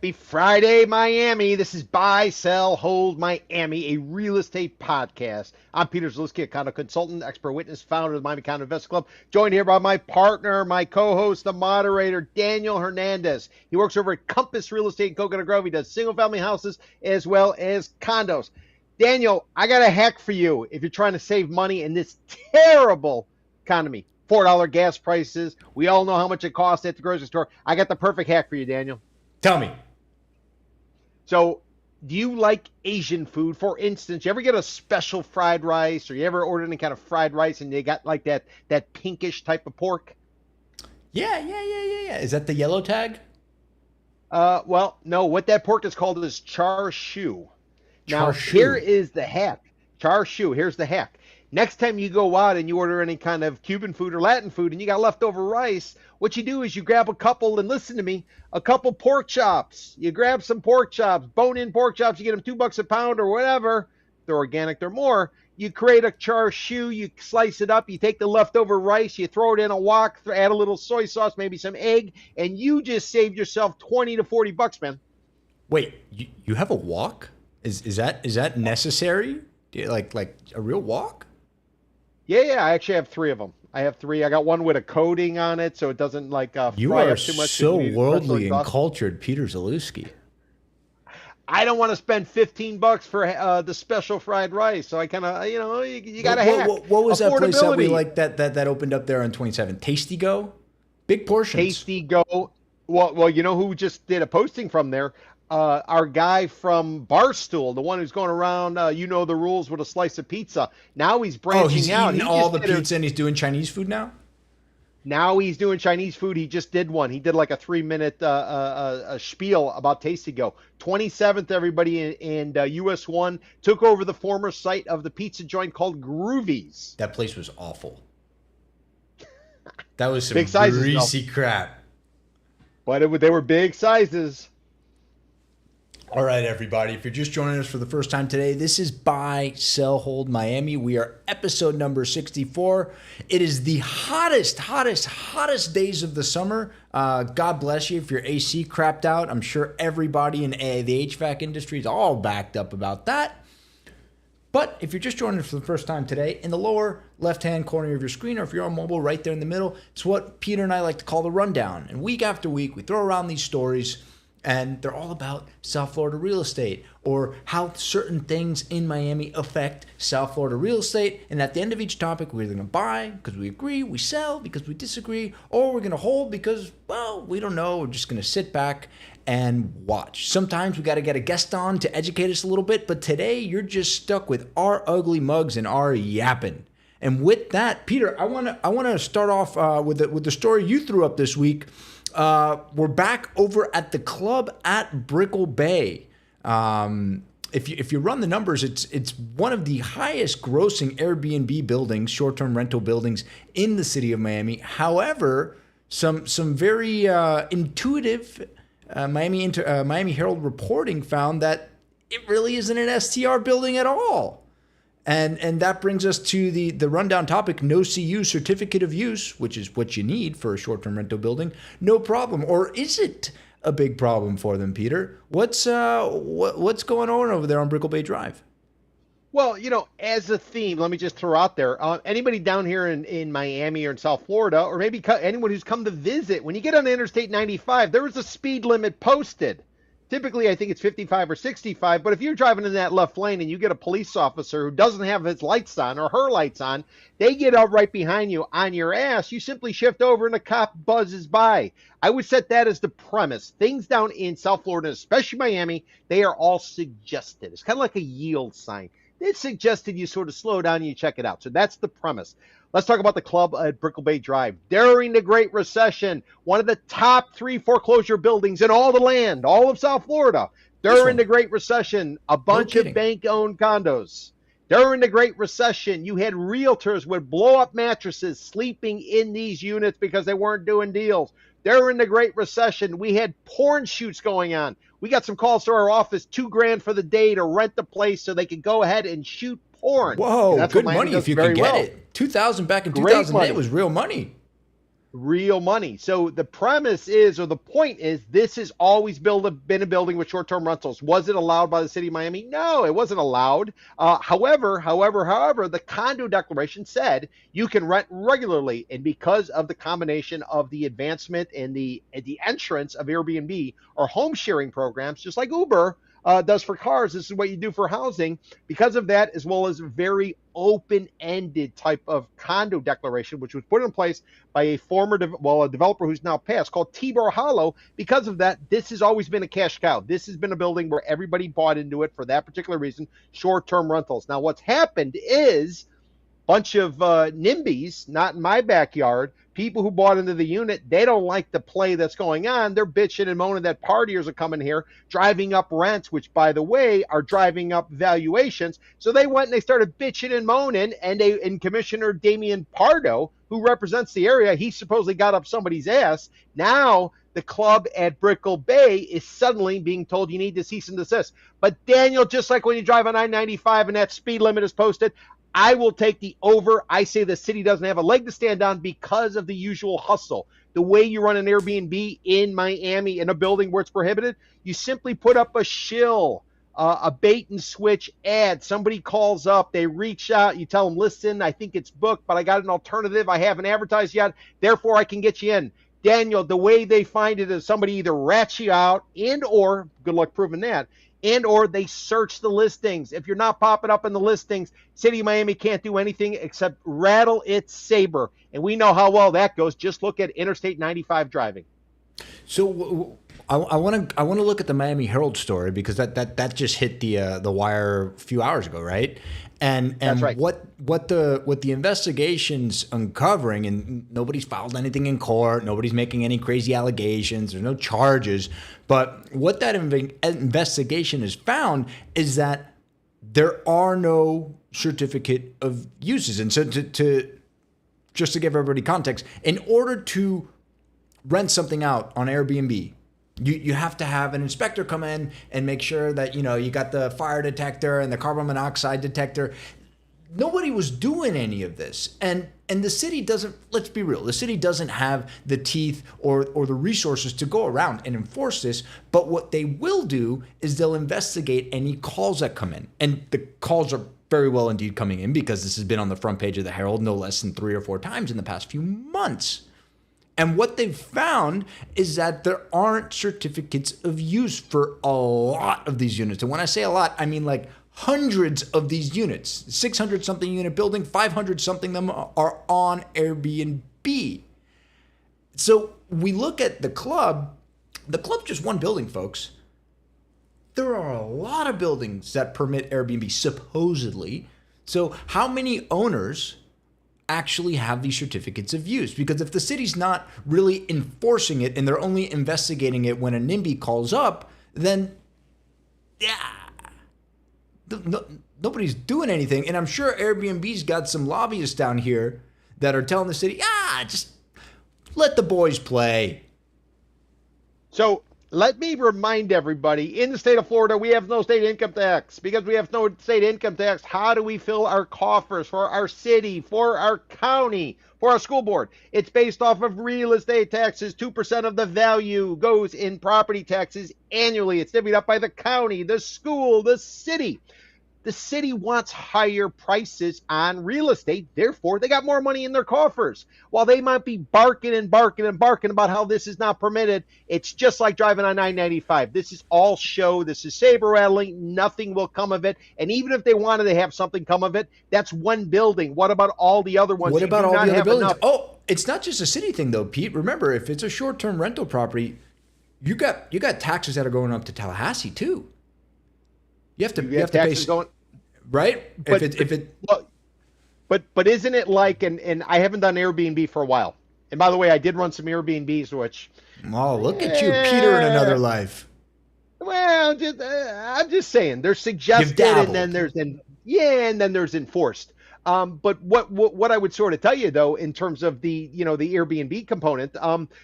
Happy Friday, Miami. This is Buy, Sell, Hold Miami, a real estate podcast. I'm Peter Zalewski, a condo consultant, expert witness, founder of the Miami Condo Investing Club. Joined here by my partner, my co-host, the moderator, Daniel Hernandez. He works over at Compass Real Estate in Coconut Grove. He does single-family houses as well as condos. Daniel, I got a hack for you if you're trying to save money in this terrible economy. $4 gas prices. We all know how much it costs at the grocery store. I got the perfect hack for you, Daniel. Tell me. So, do you like Asian food? For instance, you ever get a special fried rice, or you ever order any kind of fried rice and they got like that pinkish type of pork? Yeah. Is that the yellow tag? Well, no. What that pork is called is char siu. Now, here is the hack. Char siu. Here's the hack. Next time you go out and you order any kind of Cuban food or Latin food and you got leftover rice, what you do is you grab a couple, and listen to me, a couple pork chops. You grab some pork chops, bone-in pork chops. You get them $2 a pound or whatever. They're organic, they're more. You create a char siu. You slice it up. You take the leftover rice. You throw it in a wok. Add a little soy sauce, maybe some egg, and you just saved yourself $20 to $40, man. Wait, you have a wok? Is that necessary? Like a real wok? Yeah. I actually have three of them. I have three. I got one with a coating on it, so it doesn't like fry up too much. You are so worldly and cultured, Peter Zalewski. I don't want to spend $15 for the special fried rice, so I kind of, you got to hack. What was that place that we like that opened up there on 27? Tasty Go? Big portions. Tasty Go. Well, you know who just did a posting from there? Our guy from Barstool, the one who's going around, you know the rules with a slice of pizza. Now he's branching out. He's eating all the pizza and he's doing Chinese food now? Now he's doing Chinese food. He just did one. He did like a 3-minute spiel about Tasty Go. 27th, everybody in US 1 took over the former site of the pizza joint called Groovy's. That place was awful. That was some big sizes, greasy crap. But they were big sizes. All right, everybody. If you're just joining us for the first time today, this is Buy, Sell, Hold Miami. We are episode number 64. It is the hottest days of the summer. God bless you if your AC crapped out. I'm sure everybody in the HVAC industry is all backed up about that. But if you're just joining us for the first time today, in the lower left-hand corner of your screen, or if you're on mobile, right there in the middle, it's what Peter and I like to call the rundown. And week after week, we throw around these stories, and they're all about South Florida real estate, or how certain things in Miami affect South Florida real estate. And at the end of each topic, we're going to buy because we agree, we sell because we disagree, or we're going to hold because, well, we don't know. We're just going to sit back and watch. Sometimes we got to get a guest on to educate us a little bit, but today you're just stuck with our ugly mugs and our yapping. And with that, Peter, I want to start off with the story you threw up this week. We're back over at the club at Brickell Bay. If you run the numbers, it's one of the highest grossing Airbnb buildings, short-term rental buildings in the city of Miami. However, some very intuitive Miami Herald reporting found that it really isn't an STR building at all. And that brings us to the rundown topic, no CU, certificate of use, which is what you need for a short-term rental building. No problem. Or is it a big problem for them, Peter? What's going on over there on Brickell Bay Drive? Well, as a theme, let me just throw out there, anybody down here in Miami or in South Florida, or maybe anyone who's come to visit, when you get on Interstate 95, there is a speed limit posted. Typically, I think it's 55 or 65, but if you're driving in that left lane and you get a police officer who doesn't have his lights on or her lights on, they get up right behind you on your ass. You simply shift over and the cop buzzes by. I would set that as the premise. Things down in South Florida, especially Miami, they are all suggested. It's kind of like a yield sign. It's suggested you sort of slow down and you check it out. So that's the premise. Let's talk about the club at Brickell Bay Drive. During the Great Recession, one of the top 3 foreclosure buildings in all the land, all of South Florida. During the Great Recession, a bunch of bank-owned condos. During the Great Recession, you had realtors with blow-up mattresses sleeping in these units because they weren't doing deals. During the Great Recession, we had porn shoots going on. We got some calls to our office, $2,000 for the day to rent the place so they could go ahead and shoot porn. Whoa, good money if you could get it. $2,000 back in 2008 was real money. real money. So the premise is, or the point is, this has always been a building with short-term rentals. Was it allowed by the city of Miami? No, it wasn't allowed. However, the condo declaration said you can rent regularly, and because of the combination of the advancement and the entrance of Airbnb or home sharing programs, just like Uber does for cars, this is what you do for housing. Because of that, as well as very open-ended type of condo declaration, which was put in place by a a developer who's now passed, called Tibor Hollow. Because of that, this has always been a cash cow. This has been a building where everybody bought into it for that particular reason, short-term rentals. Now, what's happened is bunch of NIMBYs, not in my backyard, people who bought into the unit, they don't like the play that's going on. They're bitching and moaning that partiers are coming here, driving up rents, which, by the way, are driving up valuations. So they went and they started bitching and moaning, and Commissioner Damian Pardo, who represents the area, he supposedly got up somebody's ass. Now the club at Brickell Bay is suddenly being told you need to cease and desist. But Daniel, just like when you drive on I-95 and that speed limit is posted, I will take the over. I say the city doesn't have a leg to stand on because of the usual hustle. The way you run an Airbnb in Miami in a building where it's prohibited, you simply put up a shill, a bait and switch ad. Somebody calls up, they reach out, you tell them, listen, I think it's booked, but I got an alternative. I haven't advertised yet, therefore I can get you in. Daniel, the way they find it is somebody either rats you out or, good luck proving that, or they search the listings. If you're not popping up in the listings, City of Miami can't do anything except rattle its saber. And we know how well that goes. Just look at Interstate 95 driving. So I want to look at the Miami Herald story, because that just hit the wire a few hours ago, right? And That's right. what the investigation's uncovering, and nobody's filed anything in court, nobody's making any crazy allegations, there's no charges, but what that investigation has found is that there are no certificate of uses. And so to just to give everybody context, in order to rent something out on Airbnb, you have to have an inspector come in and make sure that, you got the fire detector and the carbon monoxide detector. Nobody was doing any of this. And the city doesn't, let's be real, the city doesn't have the teeth or the resources to go around and enforce this. But what they will do is they'll investigate any calls that come in. And the calls are very well indeed coming in, because this has been on the front page of the Herald no less than 3 or 4 times in the past few months. And what they've found is that there aren't certificates of use for a lot of these units. And when I say a lot, I mean like hundreds of these units. 600-something unit building, 500-something them are on Airbnb. So we look at the club. The club's just one building, folks. There are a lot of buildings that permit Airbnb, supposedly. So how many owners actually have these certificates of use? Because if the city's not really enforcing it and they're only investigating it when a NIMBY calls up, then nobody's doing anything. And I'm sure Airbnb's got some lobbyists down here that are telling the city, just let the boys play. So let me remind everybody, in the state of Florida, we have no state income tax. Because we have no state income tax, how do we fill our coffers for our city, for our county, for our school board? It's based off of real estate taxes. 2% of the value goes in property taxes annually. It's divvied up by the county, the school, the city. The city wants higher prices on real estate. Therefore, they got more money in their coffers. While they might be barking about how this is not permitted, it's just like driving on I-95. This is all show. This is saber rattling. Nothing will come of it. And even if they wanted to have something come of it, that's one building. What about all the other ones? What about all the other buildings? Enough? Oh, it's not just a city thing, though, Pete. Remember, if it's a short-term rental property, you got taxes that are going up to Tallahassee, too. You have to pay going, right? But isn't it like, and I haven't done Airbnb for a while. And by the way, I did run some Airbnbs, which look at you, Peter, in another life. Well, I'm just saying, there's suggested, and then there's enforced. But what I would sort of tell you though, in terms of the the Airbnb component,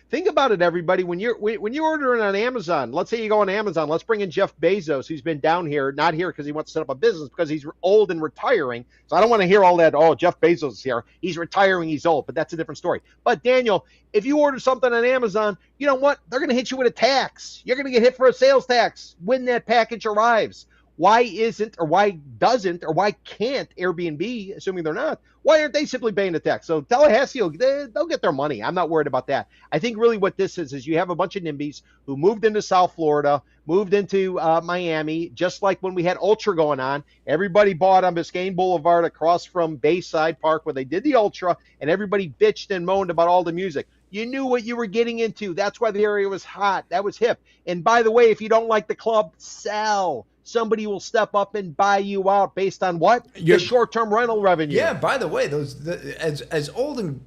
think about it, everybody. When you're ordering on Amazon, let's say you go on Amazon, let's bring in Jeff Bezos, who's been down here, not here because he wants to set up a business, because he's old and retiring. So I don't want to hear all that. Oh, Jeff Bezos is here. He's retiring. He's old. But that's a different story. But Daniel, if you order something on Amazon, you know what? They're going to hit you with a tax. You're going to get hit for a sales tax when that package arrives. Why isn't, or why doesn't, or why can't Airbnb, assuming they're not, why aren't they simply paying the tax? So Tallahassee, they'll get their money. I'm not worried about that. I think really what this is you have a bunch of NIMBYs who moved into South Florida, moved into Miami, just like when we had Ultra going on. Everybody bought on Biscayne Boulevard across from Bayside Park where they did the Ultra, and everybody bitched and moaned about all the music. You knew what you were getting into. That's why the area was hot. That was hip. And by the way, if you don't like the club, sell. Somebody will step up and buy you out based on what? Your short-term rental revenue. Yeah, by the way, as old and,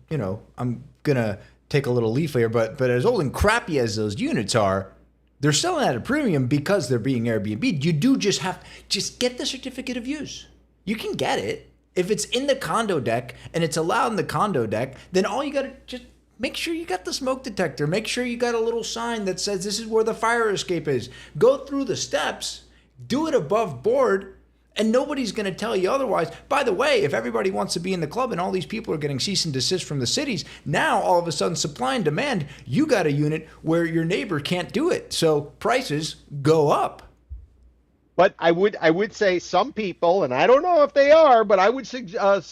I'm going to take a little leaf here, but as old and crappy as those units are, they're selling at a premium because they're being Airbnb. You do just get the certificate of use. You can get it. If it's in the condo deck and it's allowed in the condo deck, then all you got to just make sure you got the smoke detector. Make sure you got a little sign that says this is where the fire escape is. Go through the steps. Do it above board, and nobody's going to tell you otherwise. By the way, if everybody wants to be in the club and all these people are getting cease and desist from the cities, now all of a sudden supply and demand, you got a unit where your neighbor can't do it. So prices go up. But I would say some people, and I don't know if they are, but I would suppose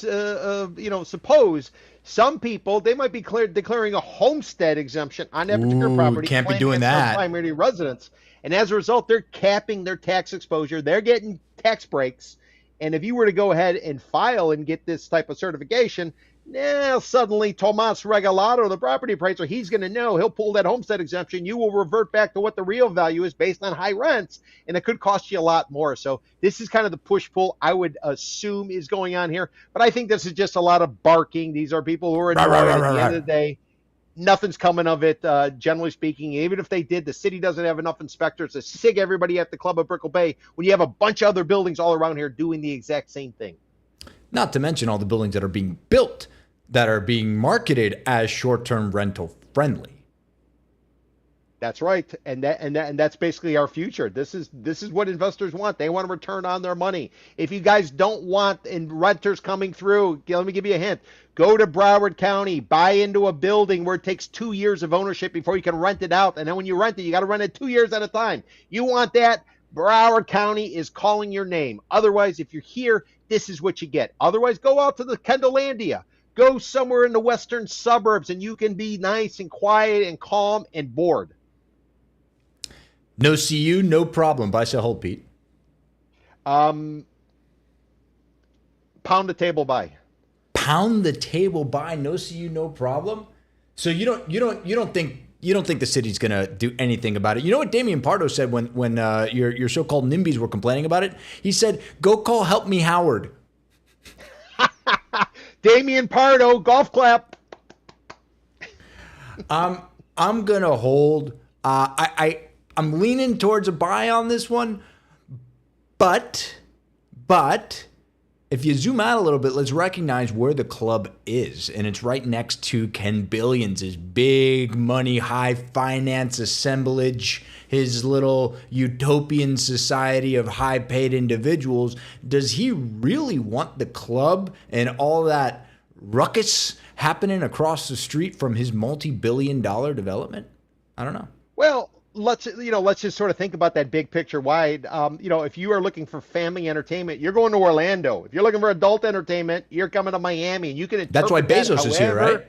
some people, they might be declaring a homestead exemption on that particular property. Can't be doing that. Primary residence. And as a result, they're capping their tax exposure. They're getting tax breaks. And if you were to go ahead and file and get this type of certification, now suddenly Tomas Regalado, the property appraiser, he's going to know. He'll pull that homestead exemption. You will revert back to what the real value is based on high rents, and it could cost you a lot more. So this is kind of the push-pull I would assume is going on here. But I think this is just a lot of barking. These are people who are annoyed. At the end of the day, nothing's coming of it, generally speaking. Even if they did, the city doesn't have enough inspectors to sig everybody at the Club of Brickell Bay when you have a bunch of other buildings all around here doing the exact same thing. Not to mention all the buildings that are being built that are being marketed as short-term rental friendly. That's right, and that's basically our future. This is what investors want. They want a return on their money. If you guys don't want renters coming through, let me give you a hint. Go to Broward County, buy into a building where it takes 2 years of ownership before you can rent it out, and then when you rent it, you got to rent it 2 years at a time. You want that? Broward County is calling your name. Otherwise, if you're here, this is what you get. Otherwise, go out to the Kendallandia. Go somewhere in the western suburbs, and you can be nice and quiet and calm and bored. No CU, no problem. Buy, sell, hold, Pete. Pound the table buy. Pound the table buy. No CU, no problem. So you don't think the city's gonna do anything about it? You know what Damian Pardo said when your so-called NIMBYs were complaining about it? He said, "Go call Help Me Howard." Damian Pardo, golf clap. I'm gonna hold. I'm leaning towards a buy on this one, but if you zoom out a little bit, let's recognize where the club is, and it's right next to Ken Billions' big money, high finance assemblage, his little utopian society of high-paid individuals. Does he really want the club and all that ruckus happening across the street from his multi-billion-dollar development? I don't know. Well, let's just sort of think about that big picture wide. If you are looking for family entertainment, you're going to Orlando. If you're looking for adult entertainment, you're coming to Miami, and you can. That's why Bezos is here, right?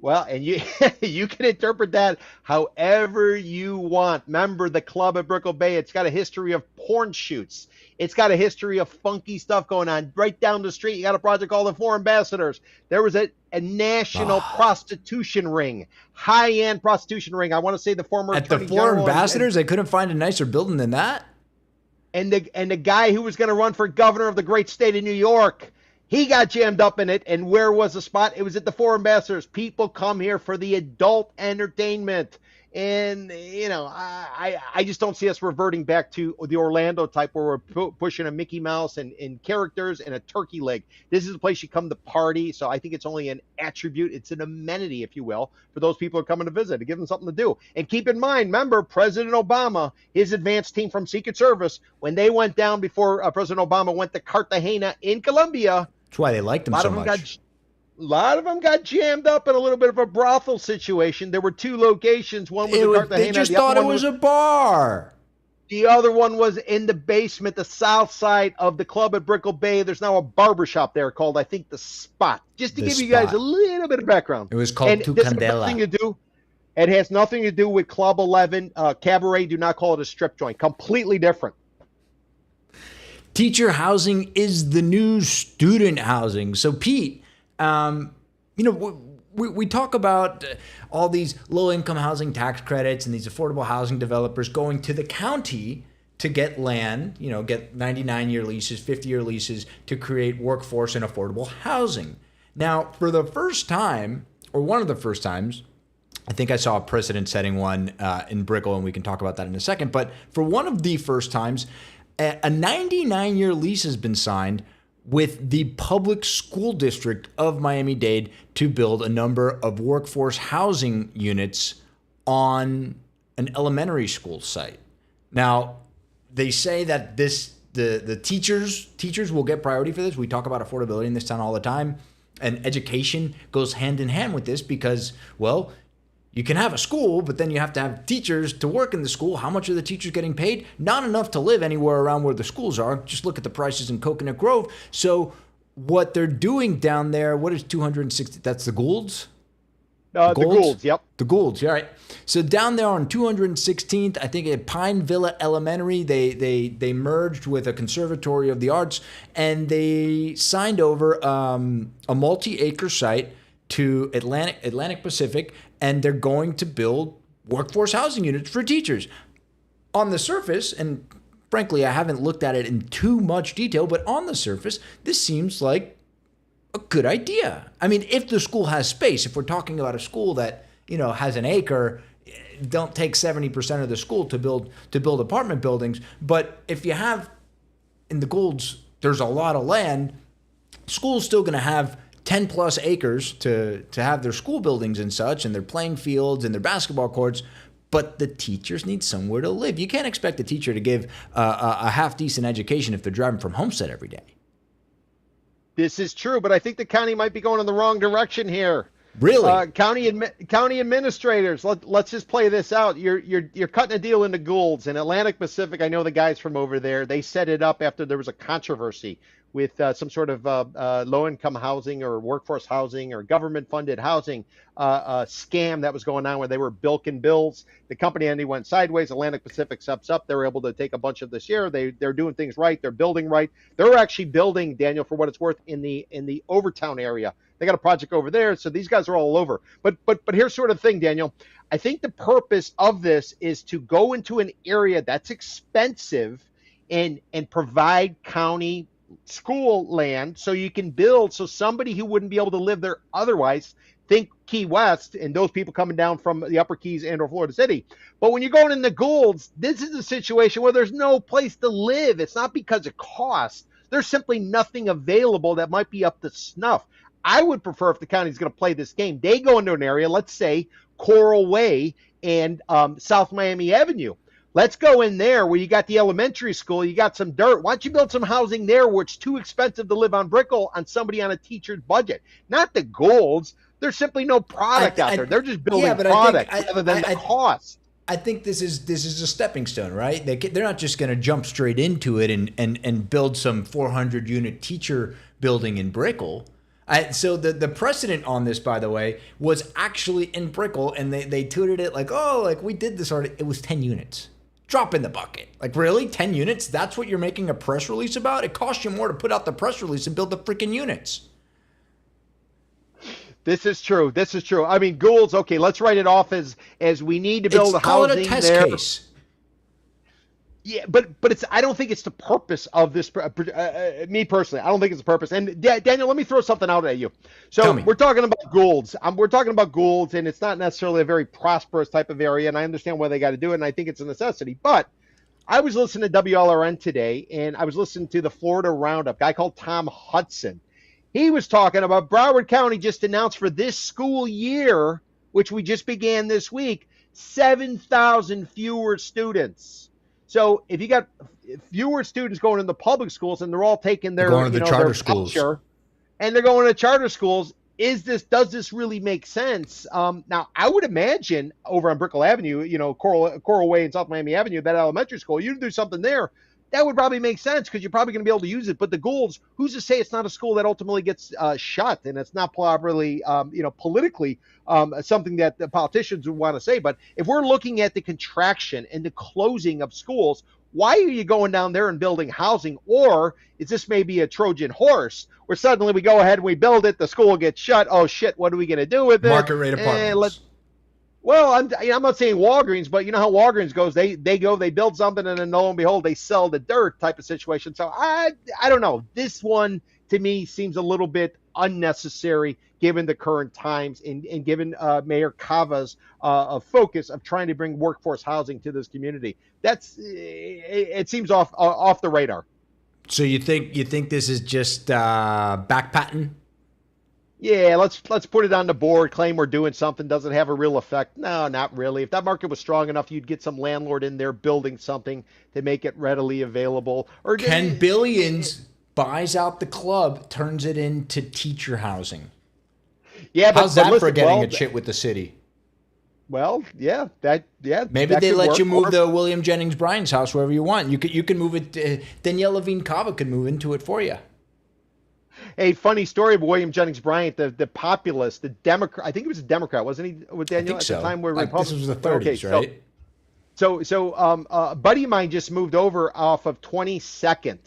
Well, and you can interpret that however you want. Remember, the club at Brickell Bay, it's got a history of porn shoots. It's got a history of funky stuff going on. Right down the street, you got a project called the Four Ambassadors. There was a national prostitution ring, high-end prostitution ring. I want to say the former at the Four Ambassadors, they couldn't find a nicer building than that. And the guy who was going to run for governor of the great state of New York, he got jammed up in it. And where was the spot? It was at the Four Ambassadors. People come here for the adult entertainment. And, I just don't see us reverting back to the Orlando type where we're pushing a Mickey Mouse and characters and a turkey leg. This is a place you come to party. So I think it's only an attribute. It's an amenity, if you will, for those people who are coming to visit, to give them something to do. And keep in mind, remember, President Obama, his advance team from Secret Service, when they went down before President Obama went to Cartagena in Colombia. That's why they liked him so much. A lot of them got jammed up in a little bit of a brothel situation. There were two locations. One was in Cartagena. They just thought it was a bar. The other one was in the basement, the south side of the club at Brickell Bay. There's now a barbershop there called, I think, The Spot. Just to give you guys a little bit of background. It was called Tu Candela. It has nothing to do with Club 11. Cabaret, do not call it a strip joint. Completely different. Teacher housing is the new student housing. So, Pete, we talk about all these low-income housing tax credits and these affordable housing developers going to the county to get land, get 99-year leases, 50-year leases to create workforce and affordable housing. Now, for the first time, or one of the first times, I think I saw a precedent-setting one in Brickell, and we can talk about that in a second. But for one of the first times, a 99-year lease has been signed with the public school district of Miami-Dade to build a number of workforce housing units on an elementary school site. Now, they say that the teachers will get priority for this. We talk about affordability in this town all the time, and education goes hand in hand with this because, well, you can have a school, but then you have to have teachers to work in the school. How much are the teachers getting paid? Not enough to live anywhere around where the schools are. Just look at the prices in Coconut Grove. So what they're doing down there, what is 260? That's the Goulds? The Goulds, yep. The Goulds, yeah, right. So down there on 216th, I think at Pine Villa Elementary, they merged with a Conservatory of the Arts, and they signed over a multi-acre site to Atlantic Pacific, and they're going to build workforce housing units for teachers. On the surface, and frankly, I haven't looked at it in too much detail, but on the surface, this seems like a good idea. I mean, if the school has space, if we're talking about a school that, has an acre, don't take 70% of the school to build apartment buildings. But if you have, in the Goulds, there's a lot of land, school's still going to have 10 plus acres to have their school buildings and such, and their playing fields and their basketball courts, but the teachers need somewhere to live. You can't expect a teacher to give a half-decent education if they're driving from Homestead every day. This is true, but I think the county might be going in the wrong direction here. Really? County administrators, let's just play this out. You're cutting a deal into Goulds and Atlantic Pacific. I know the guys from over there. They set it up after there was a controversy with some sort of low-income housing or workforce housing or government-funded housing scam that was going on where they were bilking bills. The company ended went sideways. Atlantic Pacific steps up. They were able to take a bunch of this year. They're doing things right. They're building right. They're actually building, Daniel, for what it's worth, in the Overtown area. They got a project over there, so these guys are all over. But here's sort of the thing, Daniel. I think the purpose of this is to go into an area that's expensive and provide county school land so you can build, so somebody who wouldn't be able to live there otherwise, think Key West and those people coming down from the Upper Keys and or Florida City. But when you're going in the Goulds, this is a situation where there's no place to live. It's not because of cost. There's simply nothing available that might be up to snuff. I would prefer, if the county's going to play this game, they go into an area, let's say Coral Way and South Miami Avenue. Let's go in there where you got the elementary school, you got some dirt. Why don't you build some housing there where it's too expensive to live on Brickell on somebody on a teacher's budget? Not the Goulds. There's simply no product out there. They're just building product rather than the cost. I think this is a stepping stone, right? They're not just going to jump straight into it and build some 400-unit teacher building in Brickell. So the precedent on this, by the way, was actually in Brickell, and they tutored it like we did this already. It was 10 units. Drop in the bucket. Like, really? 10 units? That's what you're making a press release about? It costs you more to put out the press release and build the freaking units. This is true. I mean, Goulds, okay, let's write it off as we need to build a housing there. Call it a test case. Yeah, but it's I don't think it's the purpose of this. Me personally, I don't think it's the purpose. And Daniel, let me throw something out at you. Tell So me. we're talking about Goulds. We're talking about Goulds, and it's not necessarily a very prosperous type of area. And I understand why they got to do it, and I think it's a necessity. But I was listening to WLRN today, and I was listening to the Florida Roundup. A guy called Tom Hudson. He was talking about Broward County just announced for this school year, which we just began this week, 7,000 fewer students. So if you got fewer students going into public schools and they're all taking They're their, going to the their charter schools. voucher and they're going to charter schools, does this really make sense? Now, I would imagine over on Brickell Avenue, Coral Way and South Miami Avenue, that elementary school, you do something there. That would probably make sense because you're probably going to be able to use it. But the Goulds, who's to say it's not a school that ultimately gets shut and it's not properly, politically something that the politicians would want to say. But if we're looking at the contraction and the closing of schools, why are you going down there and building housing? Or is this maybe a Trojan horse where suddenly we go ahead and we build it, the school gets shut? Oh, shit, what are we going to do with it? Market rate apartments. Well, I'm not saying Walgreens, but you know how Walgreens goes. They build something, and then lo and behold, they sell the dirt type of situation. So I don't know. This one to me seems a little bit unnecessary given the current times and given Mayor Cava's focus of trying to bring workforce housing to this community. It seems off the radar. So you think this is just back patting? Yeah, let's put it on the board, claim we're doing something, doesn't have a real effect. No, not really. If that market was strong enough, you'd get some landlord in there building something to make it readily available. Or Ken Billions buys out the club, turns it into teacher housing. Yeah, but how's that listen, for getting a chit with the city? Well, yeah, maybe that they let work. you move the William Jennings Bryan's house wherever you want. You can move it. Danielle Levine Cava could move into it for you. A funny story of William Jennings Bryan, the populist, the Democrat. I think he was a Democrat, wasn't he? With Daniel at the time, where Republicans. This was the 30s, okay, right? So a buddy of mine just moved over off of 22nd,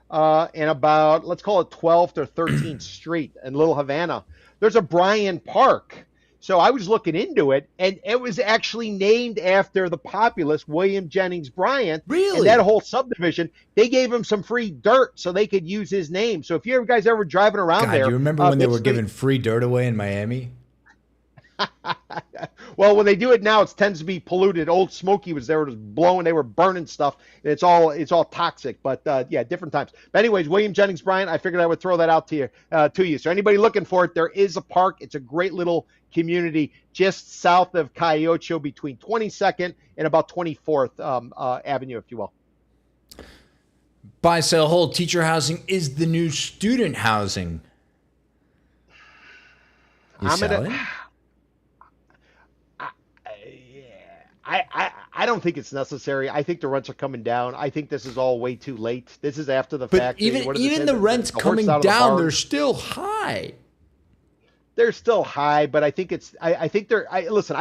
and about let's call it 12th or 13th Street in Little Havana. There's a Bryan Park. So I was looking into it, and it was actually named after the populist William Jennings Bryan. Really? And that whole subdivision, they gave him some free dirt so they could use his name. So if you guys ever driving around there, you remember when they were giving free dirt away in Miami? Well, when they do it now, it tends to be polluted. Old Smoky was there, just blowing. They were burning stuff. And it's all toxic. But yeah, different times. But anyways, William Jennings Bryan, I figured I would throw that out to you. So anybody looking for it, there is a park. It's a great little community just south of Cayocho, between 22nd and about 24th Avenue, if you will. Buy, sell, hold. Teacher housing is the new student housing. You selling? I don't think it's necessary. I think the rents are coming down. I think this is all way too late. This is after the fact. Even the rents coming down, they're still high. They're still high, but I think listen, I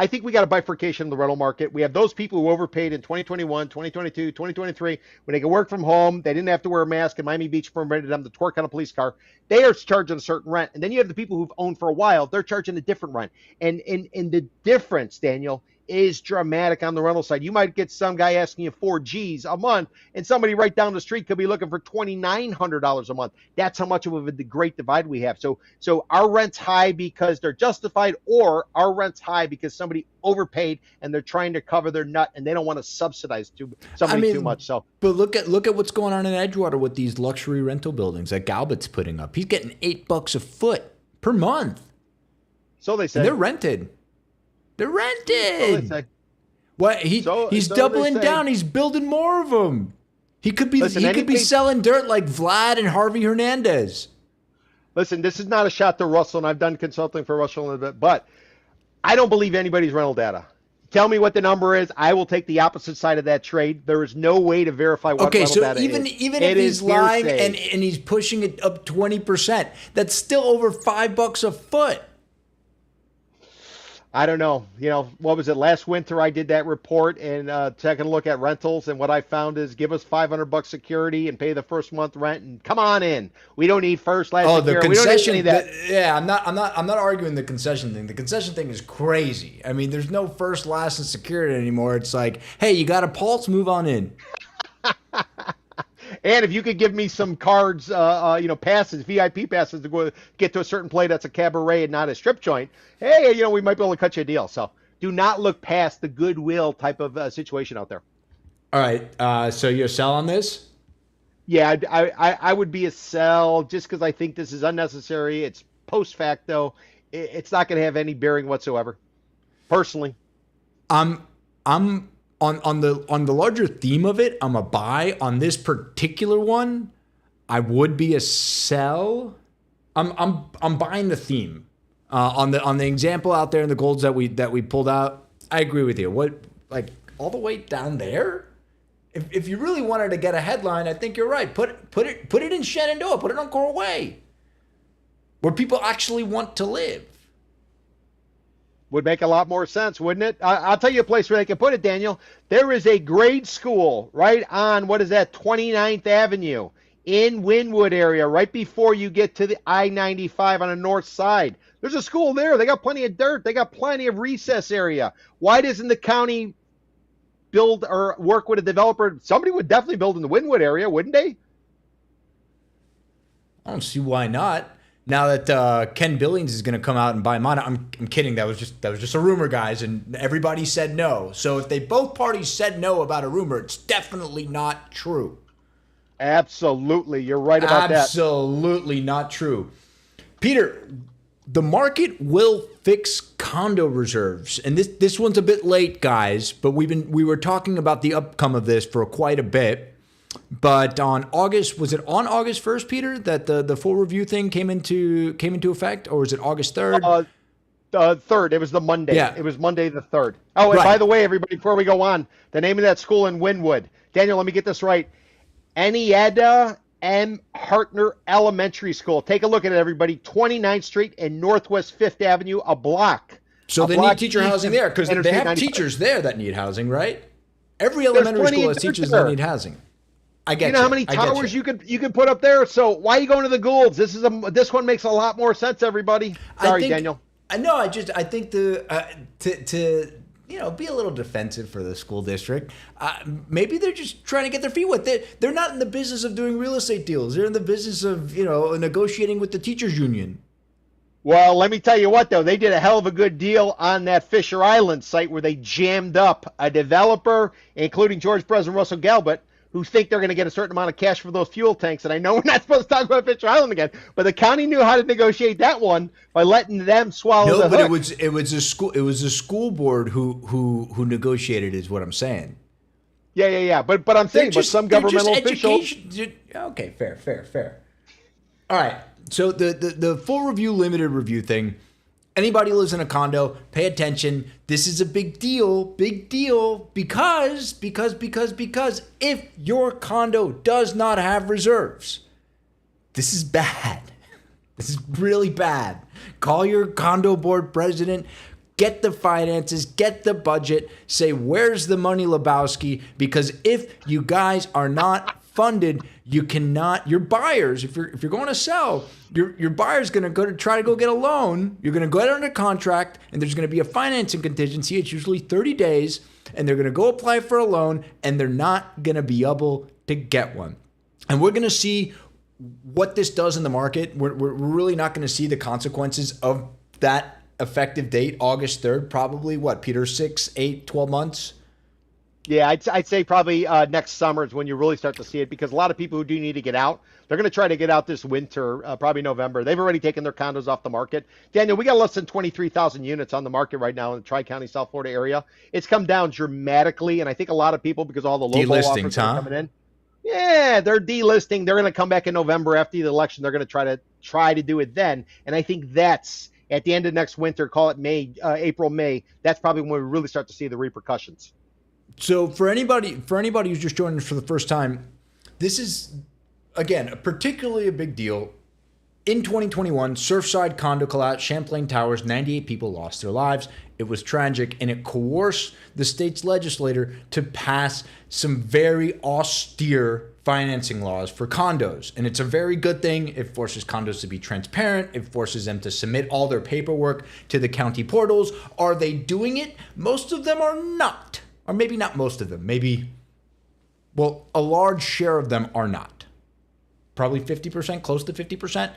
think we got a bifurcation in the rental market. We have those people who overpaid in 2021, 2022, 2023, when they could work from home. They didn't have to wear a mask, and Miami Beach permitted them to twerk on a police car. They are charging a certain rent. And then you have the people who've owned for a while. They're charging a different rent. And the difference, Daniel, is dramatic on the rental side. You might get some guy asking you 4 G's a month, and somebody right down the street could be looking for $2,900 a month. That's how much of a great divide we have. So our rent's high because they're justified, or our rent's high because somebody overpaid and they're trying to cover their nut and they don't want to subsidize somebody too much. So, but look at what's going on in Edgewater with these luxury rental buildings that Galbut's putting up. He's getting $8 a foot per month. So they say. And they're rented. They're rented. So what he's doubling down. He's building more of them. He could be selling dirt like Vlad and Harvey Hernandez. Listen, this is not a shot to Russell, and I've done consulting for Russell a little bit, but I don't believe anybody's rental data. Tell me what the number is. I will take the opposite side of that trade. There is no way to verify what rental data is. Okay, so even if he's lying and he's pushing it up 20%, that's still over $5 a foot. I don't know. What was it? Last winter I did that report and taking a look at rentals, and what I found is give us $500 security and pay the first month rent and come on in. We don't need first, last. Oh, the concession. I'm not arguing the concession thing. The concession thing is crazy. I mean, there's no first, last, and security anymore. It's like, hey, you got a pulse? Move on in. And if you could give me some cards, passes, VIP passes to go get to a certain play that's a cabaret and not a strip joint, hey, we might be able to cut you a deal. So do not look past the goodwill type of situation out there. All right. So you're a sell on this? Yeah, I would be a sell just because I think this is unnecessary. It's post facto. It's not going to have any bearing whatsoever. Personally, I'm on the larger theme of it. I'm a buy on this particular one. I would be a sell. I'm buying the theme on the example out there in the golds that we pulled out. I agree with you. What, like, all the way down there? If you really wanted to get a headline, I think you're right. Put it in Shenandoah. Put it on Coral Way, where people actually want to live. Would make a lot more sense, wouldn't it? I'll tell you a place where they can put it, Daniel. There is a grade school right on, 29th Avenue in Wynwood area, right before you get to the I-95 on the north side. There's a school there. They got plenty of dirt. They got plenty of recess area. Why doesn't the county build or work with a developer? Somebody would definitely build in the Wynwood area, wouldn't they? I don't see why not. Now that Ken Billings is going to come out and buy mine, I'm kidding. That was just a rumor, guys, and everybody said no. So if both parties said no about a rumor, it's definitely not true. Absolutely, you're right about that. Absolutely not true. Peter, the market will fix condo reserves, and this one's a bit late, guys. But we were talking about the outcome of this for quite a bit. But was it on August 1st, Peter, that the full review thing came into effect, or was it August 3rd? The 3rd. It was the Monday. Yeah. It was Monday the 3rd. Oh, and by the way, everybody, before we go on, the name of that school in Wynwood, Daniel, let me get this right. Enieda M. Hartner Elementary School. Take a look at it, everybody. 29th Street and Northwest 5th Avenue, a block. So they need teacher housing there because they have teachers there that need housing, right? Every elementary school has teachers that need housing. I get you. Know how many towers you could put up there? So why are you going to the Goulds? This one makes a lot more sense, everybody. Sorry, Daniel. I think to be a little defensive for the school district. Maybe they're just trying to get their feet wet. They're not in the business of doing real estate deals. They're in the business of negotiating with the teachers union. Well, let me tell you what, though. They did a hell of a good deal on that Fisher Island site where they jammed up a developer, including George President Russell Galbert, who think they're going to get a certain amount of cash for those fuel tanks. And I know we're not supposed to talk about Fisher Island again, but the county knew how to negotiate that one by letting them swallow the hook. No, but it was a school board who negotiated, is what I'm saying. Yeah. But I'm saying, but some governmental officials. Okay, fair. All right. So the full review, limited review thing. Anybody who lives in a condo, pay attention. This is a big deal because if your condo does not have reserves, this is bad. This is really bad. Call your condo board president, get the finances, get the budget, say, where's the money, Lebowski? Because if you guys are not funded, you cannot, your buyers, if you're going to sell, your buyer's going to try to go get a loan. You're going to go out under contract, and there's going to be a financing contingency. It's usually 30 days, and they're going to go apply for a loan, and they're not going to be able to get one. And we're going to see what this does in the market. We're really not going to see the consequences of that effective date, August 3rd, probably, Peter, 6, 8, 12 months? Yeah, I'd say probably next summer is when you really start to see it, because a lot of people who do need to get out, they're going to try to get out this winter, probably November. They've already taken their condos off the market. Daniel, we got less than 23,000 units on the market right now in the Tri-County, South Florida area. It's come down dramatically, and I think a lot of people, because all the local offers are coming in. Yeah, they're delisting. They're going to come back in November after the election. They're going to try to do it then, and I think that's at the end of next winter. Call it May, April, May. That's probably when we really start to see the repercussions. So for anybody who's just joining us for the first time, this is, again, particularly a big deal. In 2021, Surfside condo collapse, Champlain Towers, 98 people lost their lives. It was tragic, and it coerced the state's legislator to pass some very austere financing laws for condos. And it's a very good thing. It forces condos to be transparent. It forces them to submit all their paperwork to the county portals. Are they doing it? Most of them are not. Or maybe not most of them. A large share of them are not. probably 50%, close to 50%.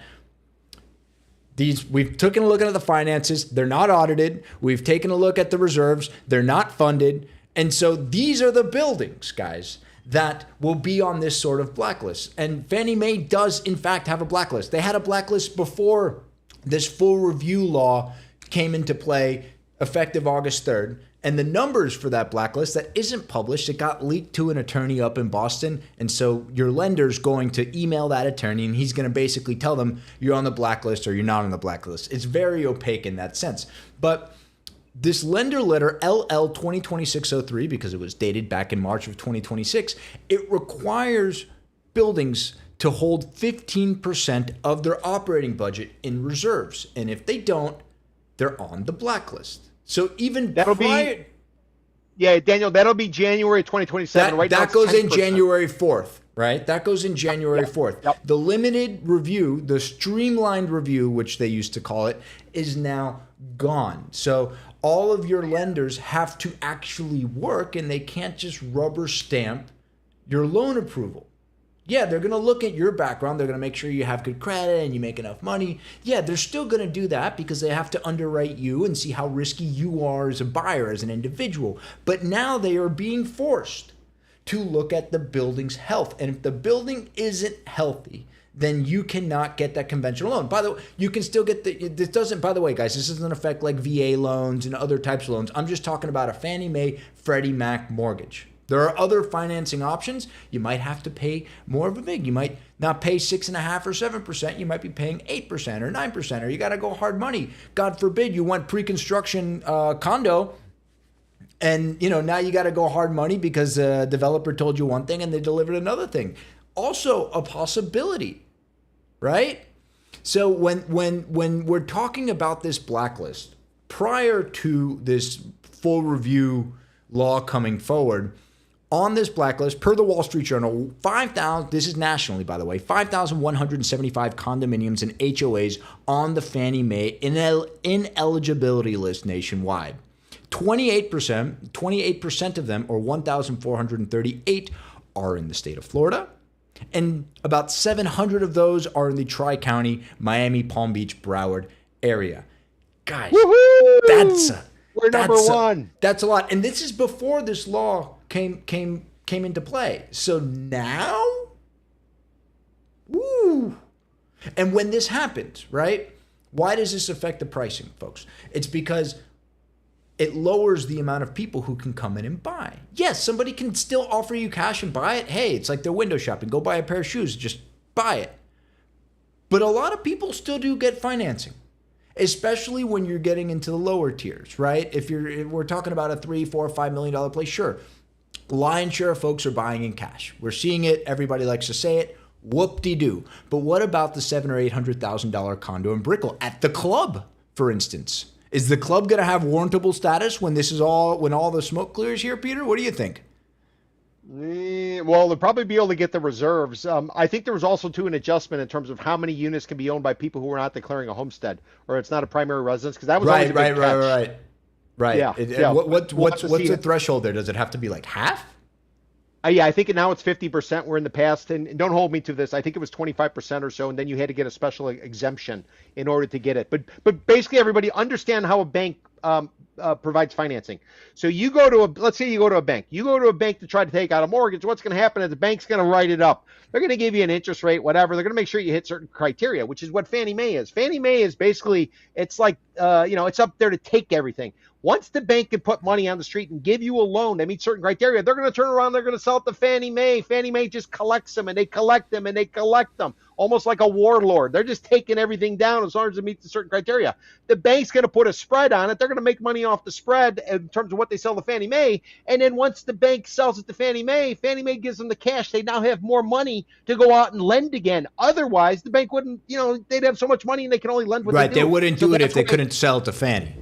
We've taken a look at the finances. They're not audited. We've taken a look at the reserves. They're not funded. And so these are the buildings, guys, that will be on this sort of blacklist. And Fannie Mae does, in fact, have a blacklist. They had a blacklist before this full review law came into play effective August 3rd. And the numbers for that blacklist that isn't published, it got leaked to an attorney up in Boston. And so your lender's going to email that attorney and he's going to basically tell them you're on the blacklist or you're not on the blacklist. It's very opaque in that sense. But this lender letter, LL 2026-03, because it was dated back in March of 2026, it requires buildings to hold 15% of their operating budget in reserves. And if they don't, they're on the blacklist. So even Daniel, that'll be January 2027. That goes in January 4th, right? That goes in January 4th. Yep. The limited review, the streamlined review, which they used to call it, is now gone. So all of your lenders have to actually work and they can't just rubber stamp your loan approval. Yeah, they're going to look at your background. They're going to make sure you have good credit and you make enough money. Yeah, they're still going to do that because they have to underwrite you and see how risky you are as a buyer, as an individual. But now they are being forced to look at the building's health. And if the building isn't healthy, then you cannot get that conventional loan. By the way, you can still get this doesn't, by the way, guys, this doesn't affect like VA loans and other types of loans. I'm just talking about a Fannie Mae, Freddie Mac mortgage. There are other financing options. You might have to pay more of a big. You might not pay 6.5% or 7%. You might be paying 8% or 9%, or you got to go hard money. God forbid you went pre-construction condo, and now you got to go hard money because a developer told you one thing and they delivered another thing. Also a possibility, right? So when we're talking about this blacklist, prior to this full review law coming forward, on this blacklist, per the Wall Street Journal, this is nationally, by the way, 5,175 condominiums and HOAs on the Fannie Mae ineligibility list nationwide. 28% of them, or 1,438, are in the state of Florida. And about 700 of those are in the Tri-County, Miami, Palm Beach, Broward area. Guys, we're number one. That's a lot. And this is before this law came into play. So now, woo. And when this happens, right? Why does this affect the pricing, folks? It's because it lowers the amount of people who can come in and buy. Yes, somebody can still offer you cash and buy it. Hey, it's like they're window shopping. Go buy a pair of shoes, just buy it. But a lot of people still do get financing, especially when you're getting into the lower tiers, right? If we're talking about a $3, $4, $5 million place, sure. Lion's share of folks are buying in cash. We're seeing it. Everybody likes to say it. Whoop-de-doo. But what about the $700,000 or $800,000 condo in Brickell at the club, for instance? Is the club going to have warrantable status when all the smoke clears here, Peter? What do you think? Well, they'll probably be able to get the reserves. I think there was also, too, an adjustment in terms of how many units can be owned by people who are not declaring a homestead or it's not a primary residence, because that was always a big catch. Right. Yeah. What's the threshold there? Does it have to be like half? Yeah, I think now it's 50%. Where in the past, and don't hold me to this, I think it was 25% or so, and then you had to get a special exemption in order to get it. But basically, everybody understand how a bank provides financing. So let's say you go to a bank. You go to a bank to try to take out a mortgage. What's going to happen is the bank's going to write it up. They're going to give you an interest rate, whatever. They're going to make sure you hit certain criteria, which is what Fannie Mae is. Fannie Mae is basically, it's like, it's up there to take everything. Once the bank can put money on the street and give you a loan that meets certain criteria, they're going to turn around, they're going to sell it to Fannie Mae. Fannie Mae just collects them, and they collect them, and they collect them, almost like a warlord. They're just taking everything down as long as it meets a certain criteria. The bank's going to put a spread on it. They're going to make money off the spread in terms of what they sell to Fannie Mae. And then once the bank sells it to Fannie Mae gives them the cash. They now have more money to go out and lend again. Otherwise, the bank wouldn't, they'd have so much money and they can only lend what they do. Right, they wouldn't do it if they couldn't sell it to Fannie.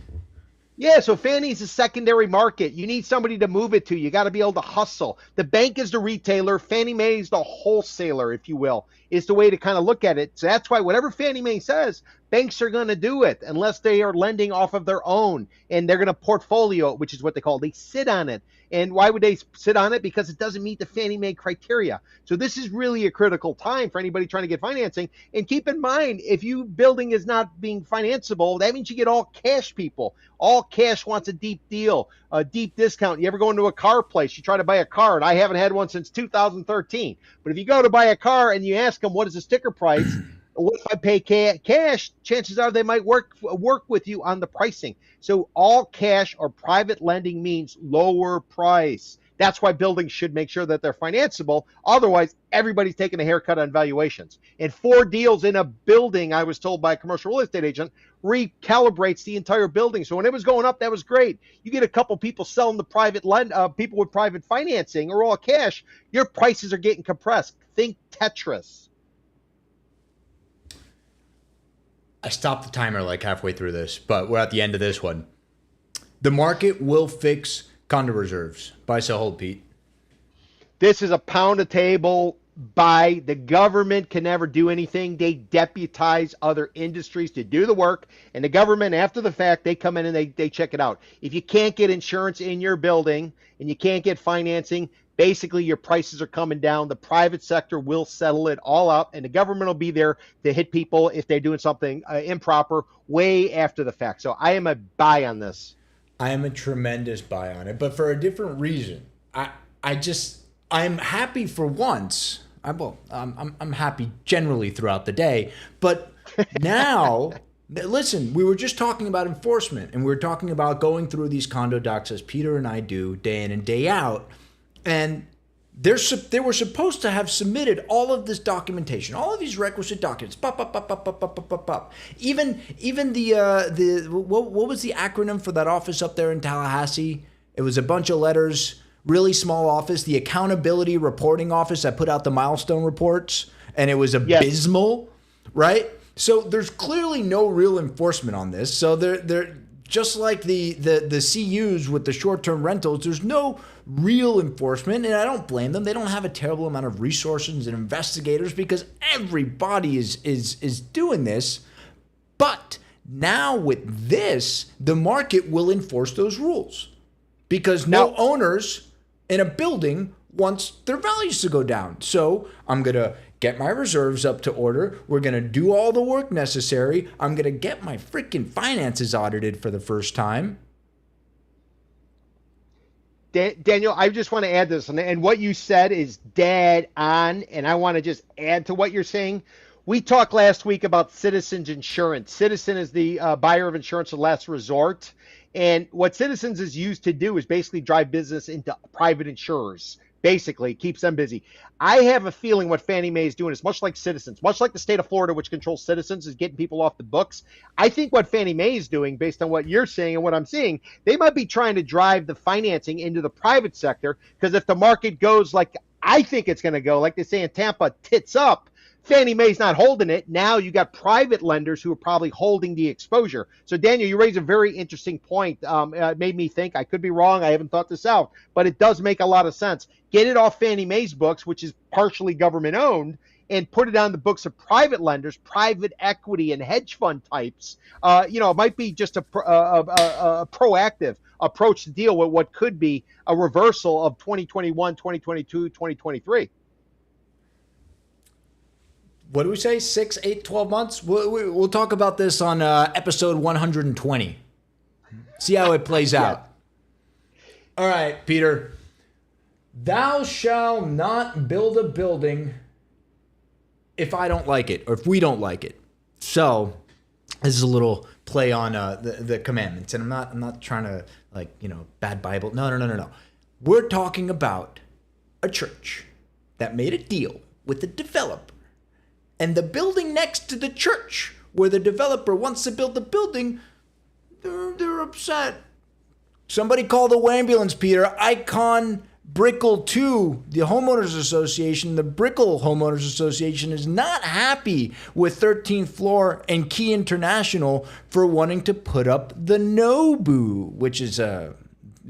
Yeah, so Fannie's a secondary market. You need somebody to move it to. You got to be able to hustle. The bank is the retailer. Fannie Mae is the wholesaler, if you will. is the way to kind of look at it. So that's why whatever Fannie Mae says, banks are going to do it unless they are lending off of their own, and they're going to portfolio it, which is what they sit on it. And why would they sit on it? Because it doesn't meet the Fannie Mae criteria. So this is really a critical time for anybody trying to get financing. And keep in mind, if you building is not being financeable, that means you get all cash people. All cash wants a deep deal, a deep discount. You ever go into a car place, you try to buy a car, and I haven't had one since 2013. But if you go to buy a car and you ask them, what is the sticker price? What if I pay cash? Chances are they might work with you on the pricing. So all cash or private lending means lower price. That's why buildings should make sure that they're financeable. Otherwise, everybody's taking a haircut on valuations. And 4 deals in a building, I was told by a commercial real estate agent, recalibrates the entire building. So when it was going up, that was great. You get a couple people selling the people with private financing or all cash, your prices are getting compressed. Think Tetris. I stopped the timer like halfway through this, but we're at the end of this one. The market will fix condo reserves. Buy, sell, hold, Pete. This is a pound a table buy. The government can never do anything. They deputize other industries to do the work, and the government, after the fact, they come in and they check it out. If you can't get insurance in your building and you can't get financing, basically your prices are coming down. The private sector will settle it all up, and the government will be there to hit people if they're doing something improper way after the fact. So I am a buy on this. I am a tremendous buy on it, but for a different reason. I'm happy for once. I'm happy generally throughout the day, but now, listen, we were just talking about enforcement, and we were talking about going through these condo docs as Peter and I do day in and day out. And they were supposed to have submitted all of this documentation, all of these requisite documents. Even the what was the acronym for that office up there in Tallahassee? It was a bunch of letters, really small office. The accountability reporting office that put out the milestone reports, and it was abysmal, right? So there's clearly no real enforcement on this. So they're just like the CUs with the short-term rentals, there's no real enforcement, and I don't blame them. They don't have a terrible amount of resources and investigators because everybody is doing this. But now with this, the market will enforce those rules because no owners in a building wants their values to go down. So I'm going to get my reserves up to order. We're going to do all the work necessary. I'm going to get my freaking finances audited for the first time. Daniel, I just want to add this, and what you said is dead on, and I want to just add to what you're saying. We talked last week about Citizens Insurance. Citizen is the buyer of insurance of last resort, and what Citizens is used to do is basically drive business into private insurers. Basically, keeps them busy. I have a feeling what Fannie Mae is doing is much like Citizens, much like the state of Florida, which controls Citizens, is getting people off the books. I think what Fannie Mae is doing, based on what you're saying and what I'm seeing, they might be trying to drive the financing into the private sector, because if the market goes like I think it's going to go, like they say in Tampa, tits up, Fannie Mae's not holding it. Now you got private lenders who are probably holding the exposure. So Daniel, you raise a very interesting point. It made me think. I could be wrong. I haven't thought this out, but it does make a lot of sense. Get it off Fannie Mae's books, which is partially government owned, and put it on the books of private lenders, private equity and hedge fund types. It might be just a proactive approach to deal with what could be a reversal of 2021, 2022, 2023. What do we say? 6, 8, 12 months? We'll talk about this on episode 120. See how it plays out. All right, Peter. Thou shalt not build a building if I don't like it, or if we don't like it. So this is a little play on the commandments, and I'm not trying to bad Bible. No. We're talking about a church that made a deal with the developer. And the building next to the church where the developer wants to build the building, they're upset. Somebody call the ambulance, Peter. Icon Brickell 2, the homeowners association, the Brickell Homeowners Association is not happy with 13th Floor and Key International for wanting to put up the Nobu, which is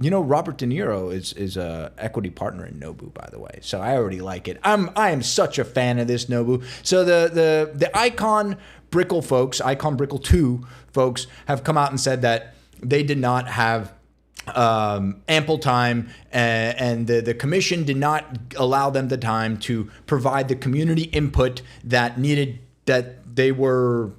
Robert De Niro is a equity partner in Nobu, by the way. So I already like it. I am such a fan of this Nobu. So the Icon Brickell folks, Icon Brickell 2 folks, have come out and said that they did not have ample time, and the commission did not allow them the time to provide the community input that they were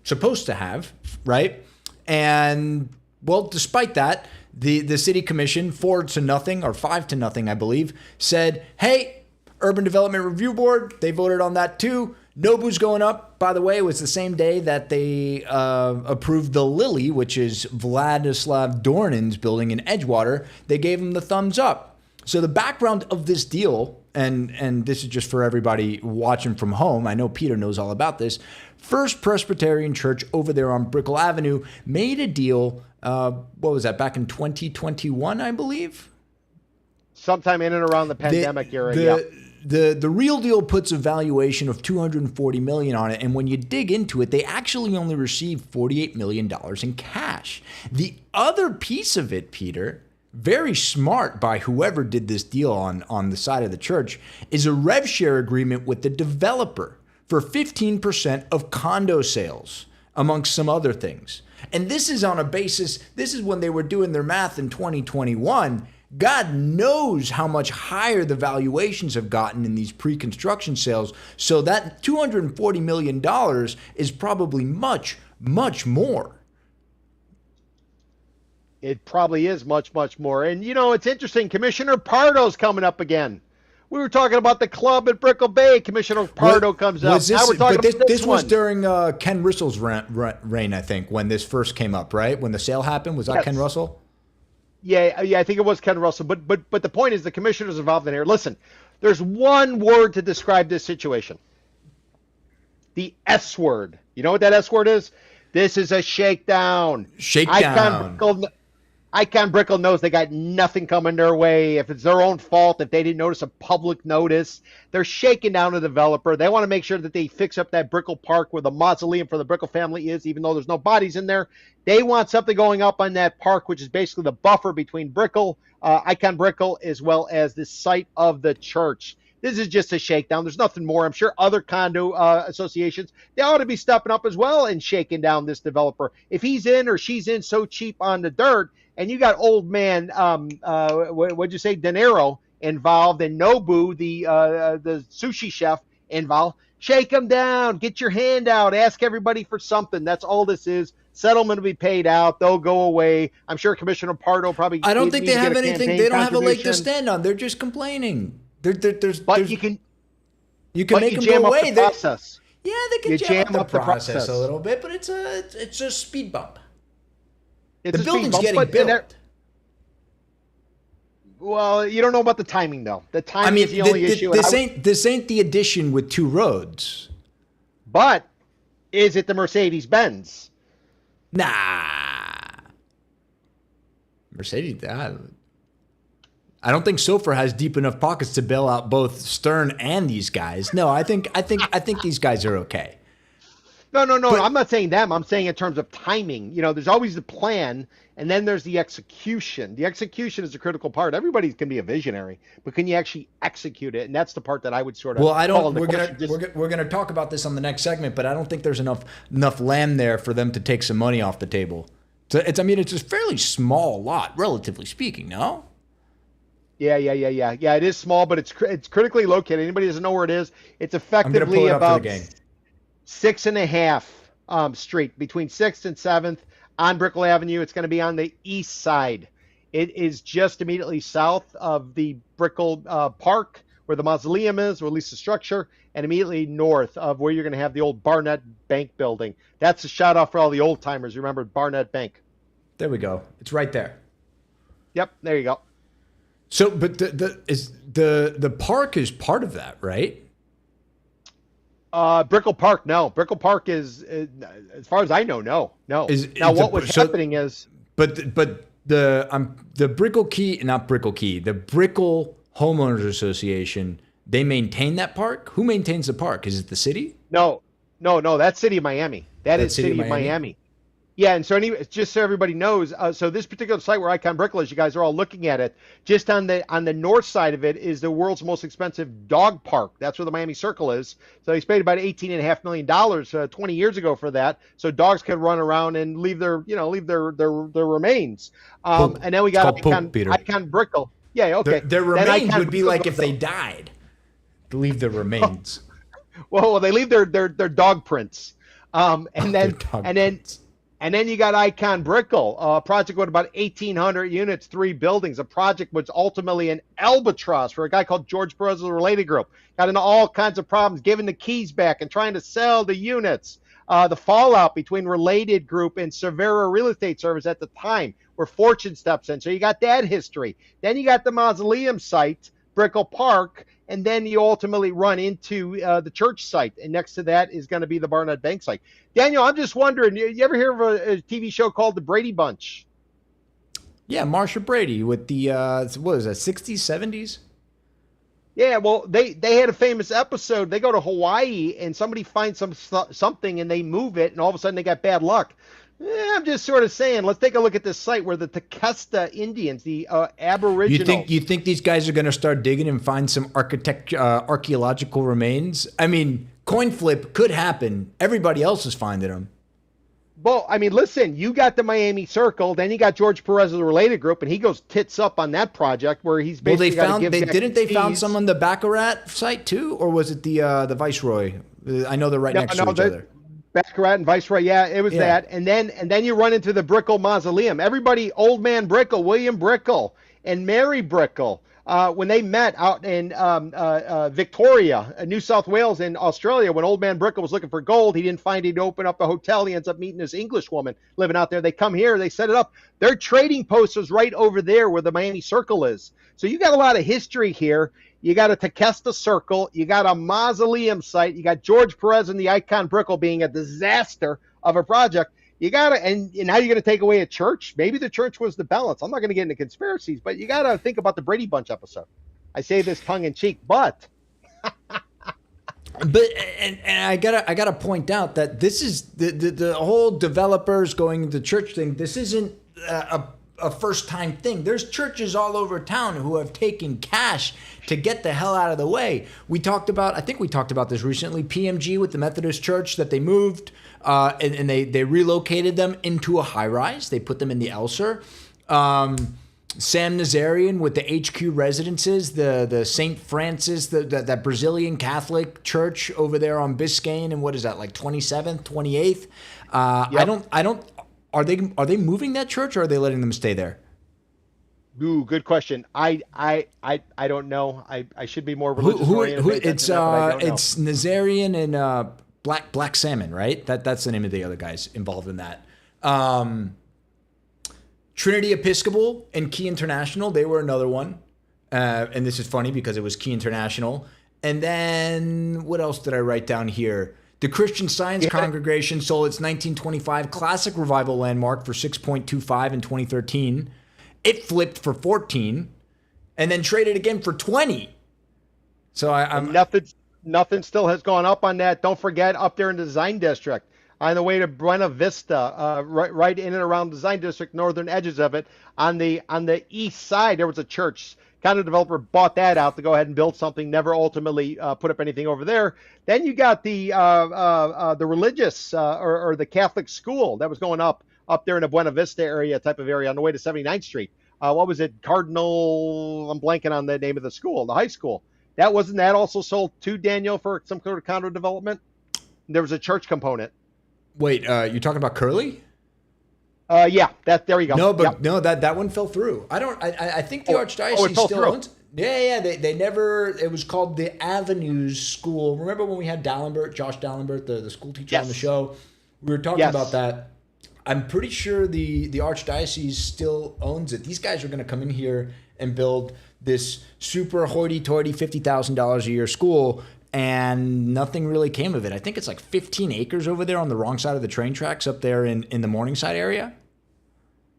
supposed to have, right? And well, despite that, the city commission 4-0 or 5-0, I believe, said, "Hey, Urban Development Review Board, they voted on that too. Nobu's going up." By the way, it was the same day that they approved the Lily, which is Vladislav Dornin's building in Edgewater. They gave him the thumbs up. So the background of this deal, and this is just for everybody watching from home, I know Peter knows all about this. First Presbyterian Church over there on Brickell Avenue made a deal, what was that, back in 2021, I believe? Sometime in and around the pandemic era, yeah. The real deal puts a valuation of $240 million on it, and when you dig into it, they actually only received $48 million in cash. The other piece of it, Peter, very smart by whoever did this deal on the side of the church, is a rev share agreement with the developer for 15% of condo sales, amongst some other things. And this is on a basis, this is when they were doing their math in 2021. God knows how much higher the valuations have gotten in these pre-construction sales. So that $240 million is probably much, much more. It probably is much, much more. And, it's interesting. Commissioner Pardo's coming up again. We were talking about the club at Brickell Bay. Commissioner Pardo comes up. Now we're talking about this was during Ken Russell's reign, I think, when this first came up, right? When the sale happened. Was that yes. Ken Russell? Yeah, I think it was Ken Russell. But the point is the commissioner's involved in here. Listen, there's one word to describe this situation. The S word. You know what that S word is? This is a shakedown. Icon Brickell knows they got nothing coming their way. If it's their own fault, if they didn't notice a public notice, they're shaking down a developer. They want to make sure that they fix up that Brickell Park where the mausoleum for the Brickell family is, even though there's no bodies in there. They want something going up on that park, which is basically the buffer between Brickell, Icon Brickell, as well as the site of the church. This is just a shakedown. There's nothing more. I'm sure other condo associations, they ought to be stepping up as well and shaking down this developer. If he's in or she's in so cheap on the dirt, and you got old man, what'd you say, De Niro involved, and Nobu, the sushi chef, involved, shake them down, get your hand out, ask everybody for something. That's all this is. Settlement will be paid out. They'll go away. I'm sure Commissioner Pardo probably. I don't think they have anything. They don't have a leg to stand on. They're just complaining. You can make them go away. Process. Yeah, they can jam up the process a little bit, but it's a speed bump. The building's getting built. Well, you don't know about the timing, though. The timing is the only issue. This ain't the addition with two roads. But is it the Mercedes-Benz? Nah. Mercedes. I don't think Sofer has deep enough pockets to bail out both Stern and these guys. No, I think these guys are okay. No. But I'm not saying them. I'm saying in terms of timing. There's always the plan, and then there's the execution. The execution is a critical part. Everybody can be a visionary, but can you actually execute it? And that's the part that I would sort of. Well, I don't. We're gonna talk about this on the next segment, but I don't think there's enough land there for them to take some money off the table. So it's a fairly small lot, relatively speaking. No. Yeah. It is small, but it's critically located. Anybody doesn't know where it is? It's effectively about 6.5 street between 6th and 7th on Brickell Avenue. It's going to be on the east side. It is just immediately south of the Brickell Park where the mausoleum is, or at least the structure, and immediately north of where you're going to have the old Barnett Bank building. That's a shout out for all the old timers. Remember Barnett Bank? There we go. It's right there. Yep, there you go. So, but the park is part of that, right? Brickell Park, no. Brickell Park is, as far as I know, no. Happening is, but the Brickell Key, not Brickell Key, the Brickell Homeowners Association, they maintain that park. Who maintains the park? Is it the city? No. That's City of Miami. That's City of Miami. Yeah, and so just so everybody knows, so this particular site where Icon Brickell is, you guys are all looking at it. Just on the north side of it is the world's most expensive dog park. That's where the Miami Circle is. So they paid about $18.5 million 20 years ago for that, so dogs could run around and leave their remains. Poop. And then we It's got called poop, Peter. Icon Brickell. Yeah, okay. Their Then remains Icon would be Brickell like if goes they up. died. Leave their remains. Well, they leave their dog prints. And Their then dog and then prints. And then you got Icon Brickell, a project with about 1,800 units, 3 buildings. A project was ultimately an albatross for a guy called George Perez of the Related Group. Got into all kinds of problems, giving the keys back and trying to sell the units. The fallout between Related Group and Cervera Real Estate Service at the time, where Fortune steps in. So you got that history. Then you got the mausoleum site, Brickell Park, and then you ultimately run into the church site. And next to that is going to be the Barnett Bank site. Daniel, I'm just wondering, you ever hear of a TV show called The Brady Bunch? Yeah, Marsha Brady with the what was that, 60s, 70s? Yeah, well, they had a famous episode. They go to Hawaii and somebody finds something and they move it, and all of a sudden they got bad luck. I'm just sort of saying, let's take a look at this site where the Tequesta Indians, the Aboriginals. You think these guys are going to start digging and find some archaeological remains? I mean, coin flip could happen. Everybody else is finding them. Well, I mean, listen, you got the Miami Circle, then you got George Perez of the Related Group, and he goes tits up on that project where he's Well, basically got to give didn't they found some on the Baccarat site too, or was it the Viceroy? I know they're right next to each other. Baccarat and Viceroy, yeah, it was that. And then you run into the Brickell Mausoleum. Everybody, Old Man Brickell, William Brickell, and Mary Brickell, when they met out in Victoria, New South Wales in Australia, when Old Man Brickell was looking for gold, he didn't find it. He'd open up a hotel. He ends up meeting this English woman living out there. They come here, they set it up. Their trading post is right over there where the Miami Circle is. So you got a lot of history here. You got a Tequesta Circle. You got a mausoleum site. You got George Perez and the Icon Brickell being a disaster of a project. You got to, and now you're going to take away a church. Maybe the church was the balance. I'm not going to get into conspiracies, but you got to think about the Brady Bunch episode. I say this tongue in cheek, but. But and I gotta point out that this is the whole developers going to church thing. This isn't a first time thing. There's churches all over town who have taken cash to get the hell out of the way. I think we talked about this recently. PMG with the Methodist Church that they moved and they relocated them into a high rise. They put them in the Elser. Sam Nazarian with the HQ residences, the St. Francis, that Brazilian Catholic church over there on Biscayne, and what is that, like 27th, 28th? Yep. I don't. Are they moving that church, or are they letting them stay there? Ooh, good question. I don't know. I should be more religious oriented. It's Nazarian and Black Salmon, right? That's the name of the other guys involved in that. Trinity Episcopal and Key International, they were another one. And this is funny because it was Key International. And then what else did I write down here? The Christian Science Congregation sold its 1925 Classic Revival landmark for $6.25 in 2013. It flipped for 14 and then traded again for 20. So I'm nothing still has gone up on that. Don't forget up there in the Design District, on the way to Buena Vista, right in and around the Design District, northern edges of it, on the east side, there was a church. Condo developer bought that out to go ahead and build something. Never ultimately put up anything over there. Then you got the religious or the Catholic school that was going up there in the Buena Vista area, type of area, on the way to 79th Street. What was it? Cardinal? I'm blanking on the name of the school, the high school. Wasn't that also sold to Daniel for some sort of condo development? There was a church component. Wait, you're talking about Curly? Yeah, there you go. No, but no, that one fell through. I think the Archdiocese still owns. Yeah, they never. It was called the Avenues School. Remember when we had Josh Dallenbert, the school teacher on the show? We were talking about that. I'm pretty sure the Archdiocese still owns it. These guys are going to come in here and build this super hoity-toity $50,000 a year school, and nothing really came of it. I think it's like 15 acres over there on the wrong side of the train tracks up there in the Morningside area.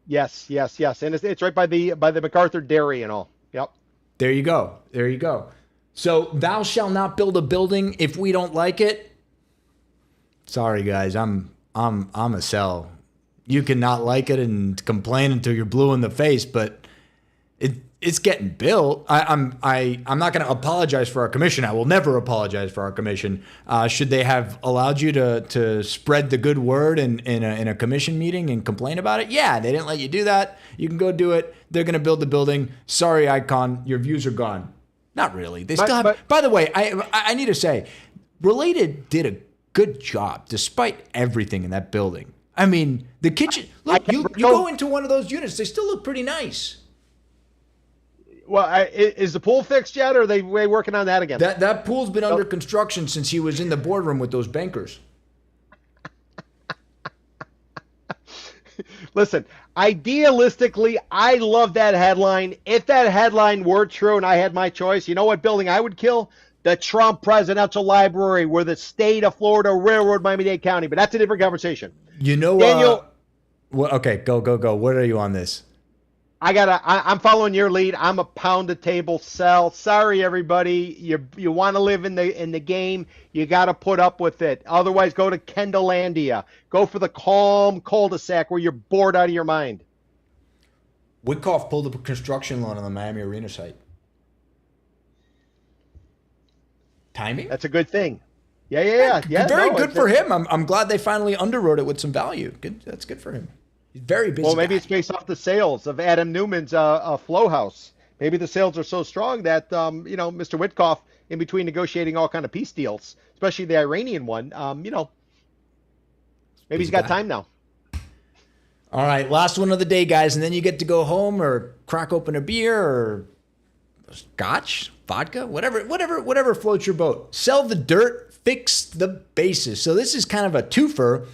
Yes, and it's right by the MacArthur Dairy and all. Yep. There you go. So thou shalt not build a building if we don't like it. Sorry guys, I'm a sell. you can not like it and complain until you're blue in the face, but it's getting built. I'm not going to apologize for our commission. I will never apologize for our commission. Should they have allowed you to spread the good word in a commission meeting and complain about it? Yeah, they didn't let you do that. You can go do it. They're going to build the building. Sorry, Icon, your views are gone. Not really. They still have. By the way, I need to say, Related did a good job despite everything in that building. I mean, the kitchen. Look, you go into one of those units. They still look pretty nice. Well, is the pool fixed yet, or are they working on that again? That pool's been under construction since he was in the boardroom with those bankers. Listen, idealistically, I love that headline. If that headline were true and I had my choice, you know what building I would kill? The Trump Presidential Library, where the state of Florida railroad Miami-Dade County. But that's a different conversation. You know, Daniel. Okay, go. What are you on this? I'm following your lead. I'm a pound the table sell. Sorry, everybody. You want to live in the game. You got to put up with it. Otherwise, go to Kendallandia. Go for the calm cul-de-sac where you're bored out of your mind. Witkoff pulled a construction loan on the Miami Arena site. Timing? That's a good thing. Yeah. Very good for him. I'm glad they finally underwrote it with some value. Good. That's good for him. He's very busy. Well, maybe it's based off the sales of Adam Newman's Flow House. Maybe the sales are so strong that Mr. Witkoff, in between negotiating all kind of peace deals, especially the Iranian one, maybe he's got time now. All right, last one of the day, guys, and then you get to go home or crack open a beer or scotch, vodka, whatever floats your boat. Sell the dirt, fix the bases. So this is kind of a twofer.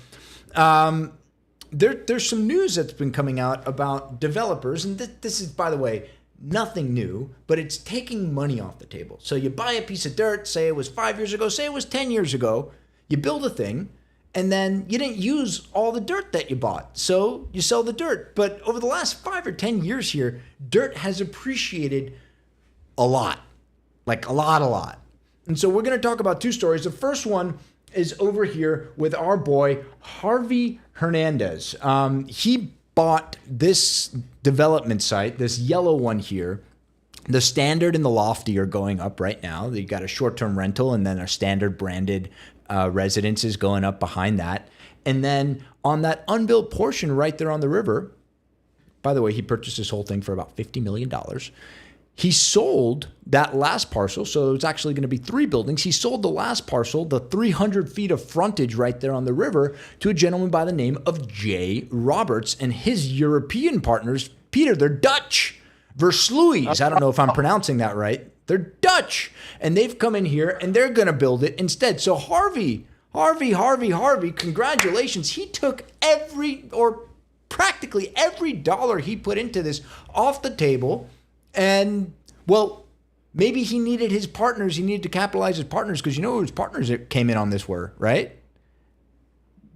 There's some news that's been coming out about developers, and this is, by the way, nothing new, but it's taking money off the table. So you buy a piece of dirt, say it was 5 years ago, say it was 10 years ago, you build a thing, and then you didn't use all the dirt that you bought, so you sell the dirt. But over the last 5 or 10 years here, dirt has appreciated a lot, like a lot. And so we're going to talk about two stories. The first one is over here with our boy, Harvey Hernandez. He bought this development site, this yellow one here. The standard and the lofty are going up right now. You got a short-term rental and then a standard branded residence is going up behind that. And then on that unbuilt portion right there on the river, by the way, he purchased this whole thing for about $50 million. He sold that last parcel, so it's actually going to be 3 buildings. He sold the last parcel, the 300 feet of frontage right there on the river, to a gentleman by the name of Jay Roberts and his European partners. Peter, they're Dutch. Versluis. I don't know if I'm pronouncing that right. They're Dutch. And they've come in here and they're going to build it instead. So Harvey, congratulations. He took practically every dollar he put into this off the table. And, well, maybe he needed his partners. He needed to capitalize his partners because you know who his partners that came in on this were, right?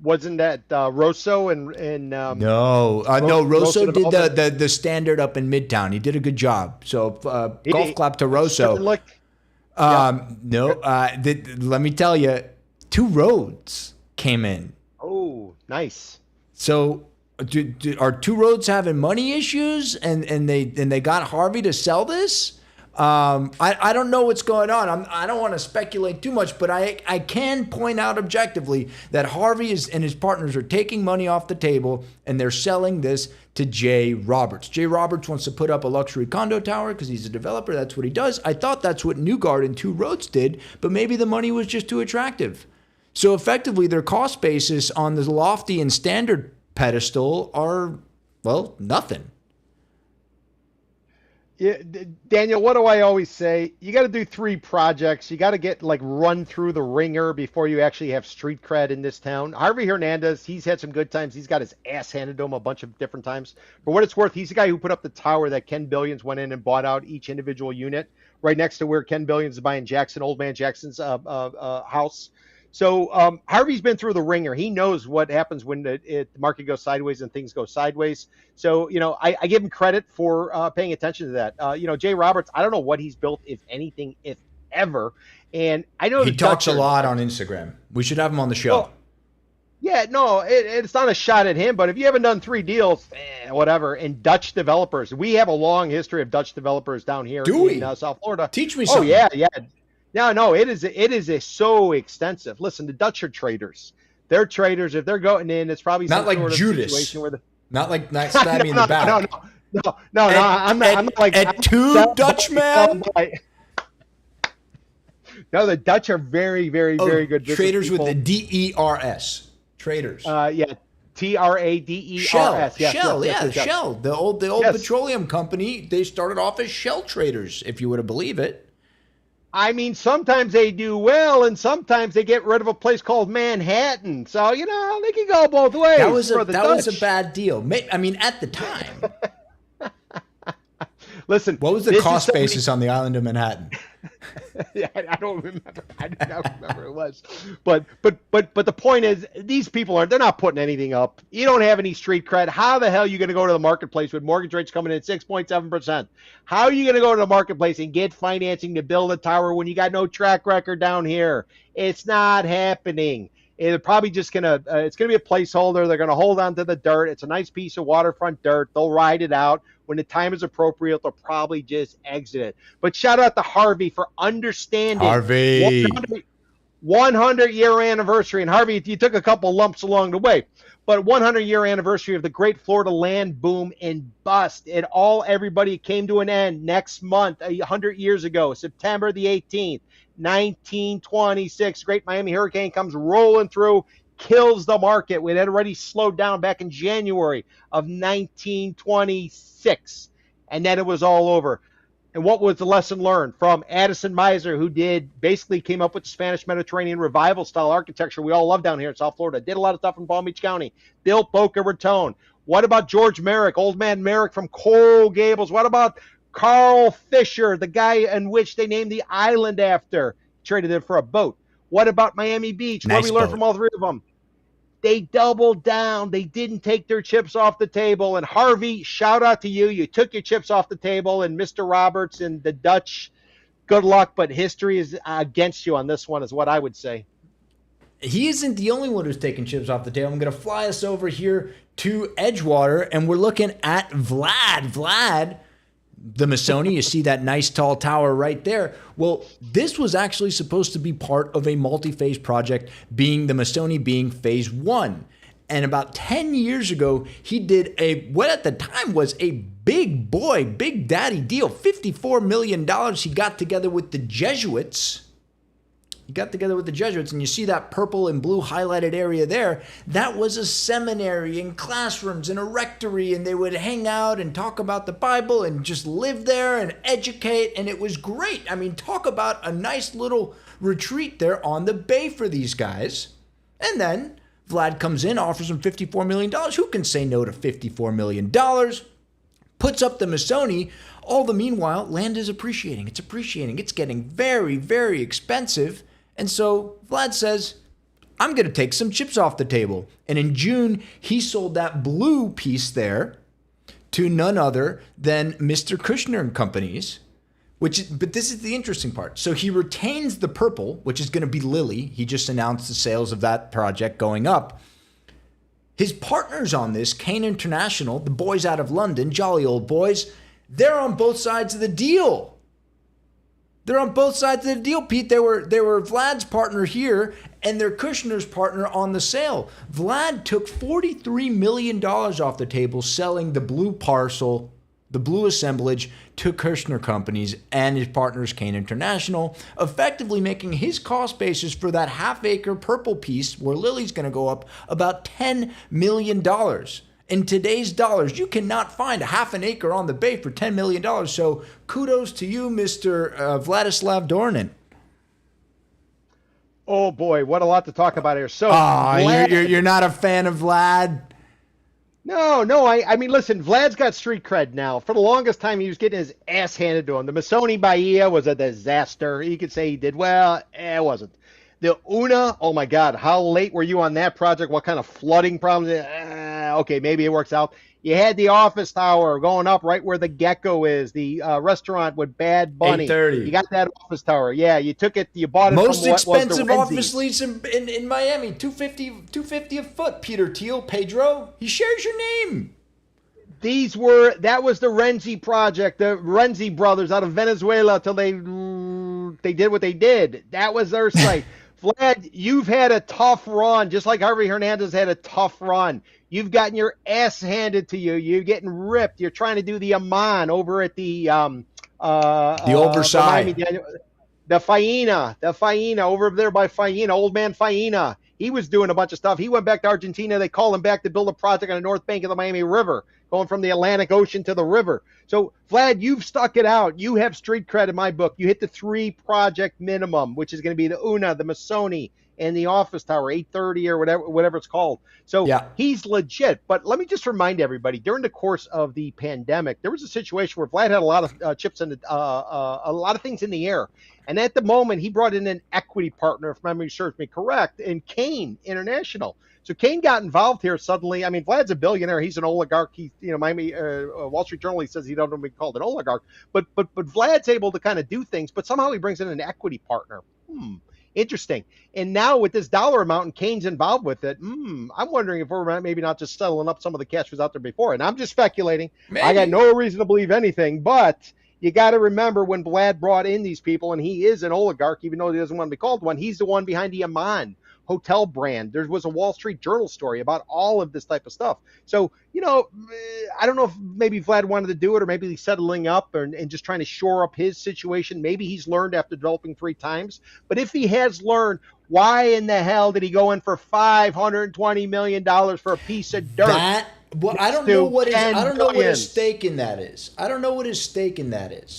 Wasn't that Rosso and No, Rosso did the standard up in Midtown. He did a good job. So golf clap to Rosso. Let me tell you, 2 roads came in. Oh, nice. So are 2 roads having money issues and they got Harvey to sell this? I don't know what's going on. I don't want to speculate too much, but I can point out objectively that Harvey and his partners are taking money off the table and they're selling this to Jay Roberts. Jay Roberts wants to put up a luxury condo tower because he's a developer. That's what he does. I thought that's what Newgard and 2 Roads did, but maybe the money was just too attractive. So effectively, their cost basis on the lofty and standard pedestal are, well, nothing. Yeah, Daniel, what do I always say? You got to do 3 projects. You got to get run through the ringer before you actually have street cred in this town. Harvey Hernandez, he's had some good times. He's got his ass handed to him a bunch of different times. For what it's worth, he's the guy who put up the tower that Ken Billions went in and bought out each individual unit right next to where Ken Billions is buying Old Man Jackson's house. So Harvey's been through the ringer. He knows what happens when the market goes sideways and things go sideways. So, I give him credit for paying attention to that. Jay Roberts, I don't know what he's built, if anything, if ever. And I know he talks a lot on Instagram. We should have him on the show. Yeah, no, it's not a shot at him, but if you haven't done three deals, whatever, and Dutch developers, we have a long history of Dutch developers down here Do in we? South Florida. Teach me Oh something. yeah, yeah. No, it is so extensive. Listen, the Dutch are traders. They're traders. If they're going in, it's probably Not some like sort of Judas. situation where the Not stab me in the back. no. I'm not like At two Dutchmen? No, the Dutch are very, very, very good business Traders people. with the DERS. Traders. Yeah, TRADERS. Shell. Yes, Shell. yes, Yeah, yes, yes. Shell. The old Yes. petroleum company. They started off as shell traders, if you were to believe it. I mean, sometimes they do well, and sometimes they get rid of a place called Manhattan. So they can go both ways. That was for the was a Dutch. bad deal. I mean, at the time. Listen, What was the cost basis on the island of Manhattan? Yeah, I don't remember. I do not remember it was. But the point is, these people they're not putting anything up. You don't have any street cred. How the hell are you going to go to the marketplace with mortgage rates coming in at 6.7%? How are you going to go to the marketplace and get financing to build a tower when you got no track record down here? It's not happening. It's probably just it's gonna be a placeholder. They're gonna hold on to the dirt. It's a nice piece of waterfront dirt. They'll ride it out. When the time is appropriate, they'll probably just exit it. But shout out to Harvey for understanding. Harvey. 100-year anniversary. And Harvey, you took a couple lumps along the way. But 100-year anniversary of the great Florida land boom and bust. Everybody came to an end next month, 100 years ago, September the 18th. 1926, great Miami hurricane comes rolling through, kills the market. It had already slowed down back in January of 1926, and then it was all over. And what was the lesson learned from Addison Miser, who came up with the Spanish Mediterranean revival style architecture we all love down here in South Florida, did a lot of stuff in Palm Beach County, built Boca Raton. What about George Merrick, old man Merrick from Coral Gables? What about Carl Fisher, the guy in which they named the island after, traded it for a boat? What about Miami Beach? Nice What we learned boat. from all three of them? They doubled down. They didn't take their chips off the table. And Harvey, shout out to you. You took your chips off the table. And Mr. Roberts and the Dutch, good luck. But history is against you on this one, is what I would say. He isn't the only one who's taking chips off the table. I'm going to fly us over here to Edgewater, and we're looking at Vlad, the Missoni. You see that nice tall tower right there. Well, this was actually supposed to be part of a multi-phase project, being the Missoni being phase one. And about 10 years ago, he did what at the time was a big daddy deal, $54 million. He got together with the Jesuits. And you see that purple and blue highlighted area there. That was a seminary and classrooms and a rectory, and they would hang out and talk about the Bible and just live there and educate, and it was great. I mean, talk about a nice little retreat there on the bay for these guys. And then Vlad comes in, offers him $54 million. Who can say no to $54 million? Puts up the Missoni. All the meanwhile, land is appreciating. It's appreciating. It's getting very, very expensive. And so Vlad says, I'm going to take some chips off the table. And in June, he sold that blue piece there to none other than Mr. Kushner and Companies. But this is the interesting part. So he retains the purple, which is going to be Lily. He just announced the sales of that project going up. His partners on this, Kane International, the boys out of London, jolly old boys, they're on both sides of the deal. They're on both sides of the deal, Pete. They were Vlad's partner here and their Kushner's partner on the sale. Vlad took $43 million off the table selling the blue parcel, the blue assemblage, to Kushner Companies and his partners, Kane International, effectively making his cost basis for that half-acre purple piece where Lily's going to go up about $10 million. In today's dollars, you cannot find a half an acre on the bay for $10 million. So kudos to you, Mr. Vladislav Dornin. Oh, boy, what a lot to talk about here. So, you're not a fan of Vlad? No. I mean, listen, Vlad's got street cred now. For the longest time, he was getting his ass handed to him. The Missoni Bahia was a disaster. You could say he did well. It wasn't. The Una, oh my God, how late were you on that project? What kind of flooding problems? Okay, maybe it works out. You had the office tower going up right where the Gecko is, the restaurant with Bad Bunny. You 830. got that office tower. Yeah, you took it, you bought it from Most what was the expensive office Renzies. lease in Miami. 250 a foot. Peter Thiel, Pedro. He shares your name. That was the Renzi project, the Renzi brothers out of Venezuela till they did what they did. That was their site. Vlad, you've had a tough run, just like Harvey Hernandez had a tough run. You've gotten your ass handed to you. You're getting ripped. You're trying to do the Amman over at the remind me, Oversight. Daniel, the Faina over there by Faina, old man Faina. He was doing a bunch of stuff. He went back to Argentina. They called him back to build a project on the north bank of the Miami River, going from the Atlantic Ocean to the river. So, Vlad, you've stuck it out. You have street cred in my book. You hit the 3 project minimum, which is going to be the Una, the Masoni, and the office tower, 830 or whatever it's called. So Yeah. he's legit. But let me just remind everybody, during the course of the pandemic, there was a situation where Vlad had a lot of chips and a lot of things in the air. And at the moment, he brought in an equity partner, if memory serves me correct, in Kane International. So Kane got involved here suddenly. I mean, Vlad's a billionaire. He's an oligarch. Miami Wall Street Journal, he says he doesn't want to be called an oligarch. But Vlad's able to kind of do things. But somehow he brings in an equity partner. Interesting. And now with this dollar amount and Kane's involved with it, I'm wondering if we're maybe not just settling up some of the cash was out there before. And I'm just speculating. Maybe. I got no reason to believe anything, but you got to remember when Vlad brought in these people, and he is an oligarch, even though he doesn't want to be called one, he's the one behind the Amman hotel brand. There was a Wall Street Journal story about all of this type of stuff. So, I don't know if maybe Vlad wanted to do it, or maybe he's settling up and just trying to shore up his situation. Maybe he's learned after developing 3 times. But if he has learned, why in the hell did he go in for $520 million for a piece of dirt? I don't know what his stake in that is.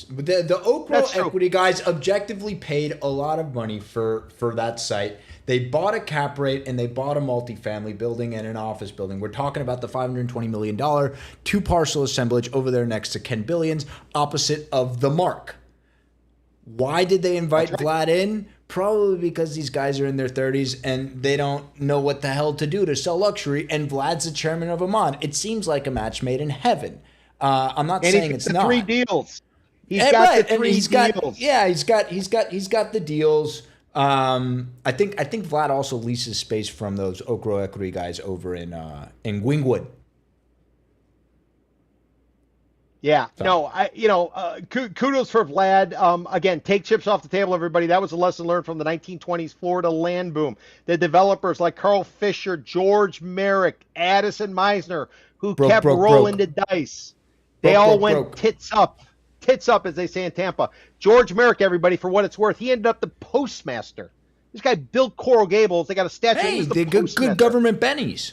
But the Okra equity guys objectively paid a lot of money for that site. They bought a cap rate and they bought a multifamily building and an office building. We're talking about the $520 million 2-parcel assemblage over there next to Ken Billions, opposite of the Mark. Why did they invite Vlad in? Probably because these guys are in their 30s and they don't know what the hell to do to sell luxury. And Vlad's the chairman of Amman. It seems like a match made in heaven. I'm not saying it's not. 3 deals. He's got the 3 deals. He's got the deals. I think Vlad also leases space from those Okra equity guys over in Wingwood. Yeah, no, kudos for Vlad. Again, take chips off the table, everybody. That was a lesson learned from the 1920s Florida land boom. The developers like Carl Fisher, George Merrick, Addison Meisner, who kept rolling the dice. They all went tits up, as they say in Tampa. George Merrick, everybody, for what it's worth, he ended up the postmaster. This guy built Coral Gables. They got a statue. Hey, they good government bennies.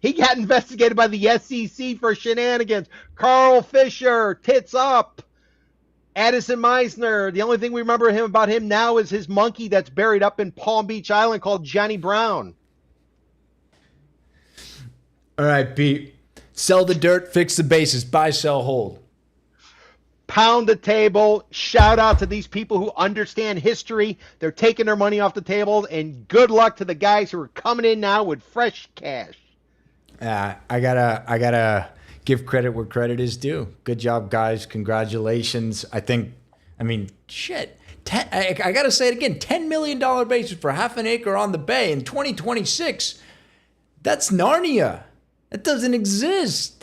He got investigated by the SEC for shenanigans. Carl Fisher, tits up. Addison Meisner, the only thing we remember about him now is his monkey that's buried up in Palm Beach Island called Johnny Brown. All right, Pete. Sell the dirt, fix the bases, buy, sell, hold. Pound the table. Shout out to these people who understand history. They're taking their money off the table, and good luck to the guys who are coming in now with fresh cash. I gotta give credit where credit is due. Good job, guys. Congratulations. I gotta say it again. $10 million basis for half an acre on the bay in 2026. That's Narnia. That doesn't exist.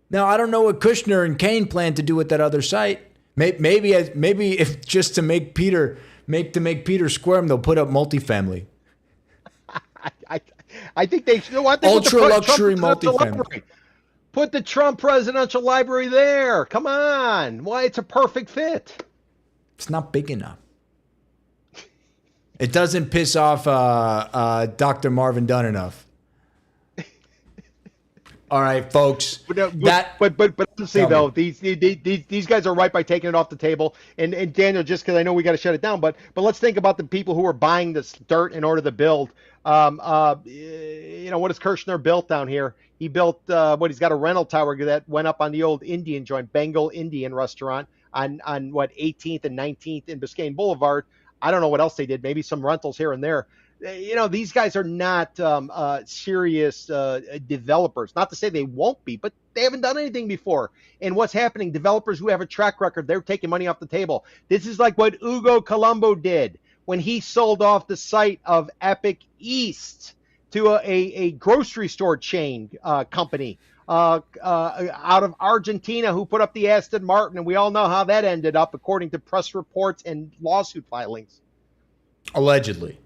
Now, I don't know what Kushner and Kane plan to do with that other site. Maybe if just to make Peter squirm, they'll put up multifamily. I think they should. Ultra luxury multifamily. Put the Trump Presidential Library there. Come on. Why, it's a perfect fit. It's not big enough. It doesn't piss off Dr. Marvin Dunn enough. All right, folks. But let's see though, these guys are right by taking it off the table. And Daniel, just because I know we got to shut it down, but let's think about the people who are buying this dirt in order to build. What has Kirshner built down here? He built he's got a rental tower that went up on the old Indian joint, Bengal Indian restaurant on 18th and 19th in Biscayne Boulevard. I don't know what else they did. Maybe some rentals here and there. These guys are not serious developers. Not to say they won't be, but they haven't done anything before. And what's happening? Developers who have a track record, they're taking money off the table. This is like what Ugo Colombo did when he sold off the site of Epic East to a grocery store chain company out of Argentina who put up the Aston Martin. And we all know how that ended up, according to press reports and lawsuit filings. Allegedly.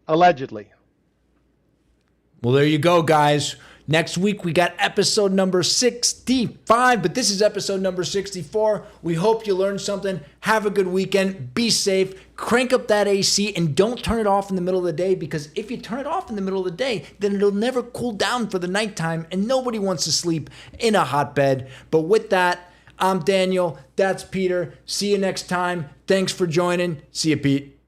Well, there you go, guys. Next week, we got episode number 65, but this is episode number 64. We hope you learned something. Have a good weekend. Be safe. Crank up that AC and don't turn it off in the middle of the day, because if you turn it off in the middle of the day, then it'll never cool down for the nighttime, and nobody wants to sleep in a hot bed. But with that, I'm Daniel. That's Peter. See you next time. Thanks for joining. See you, Pete.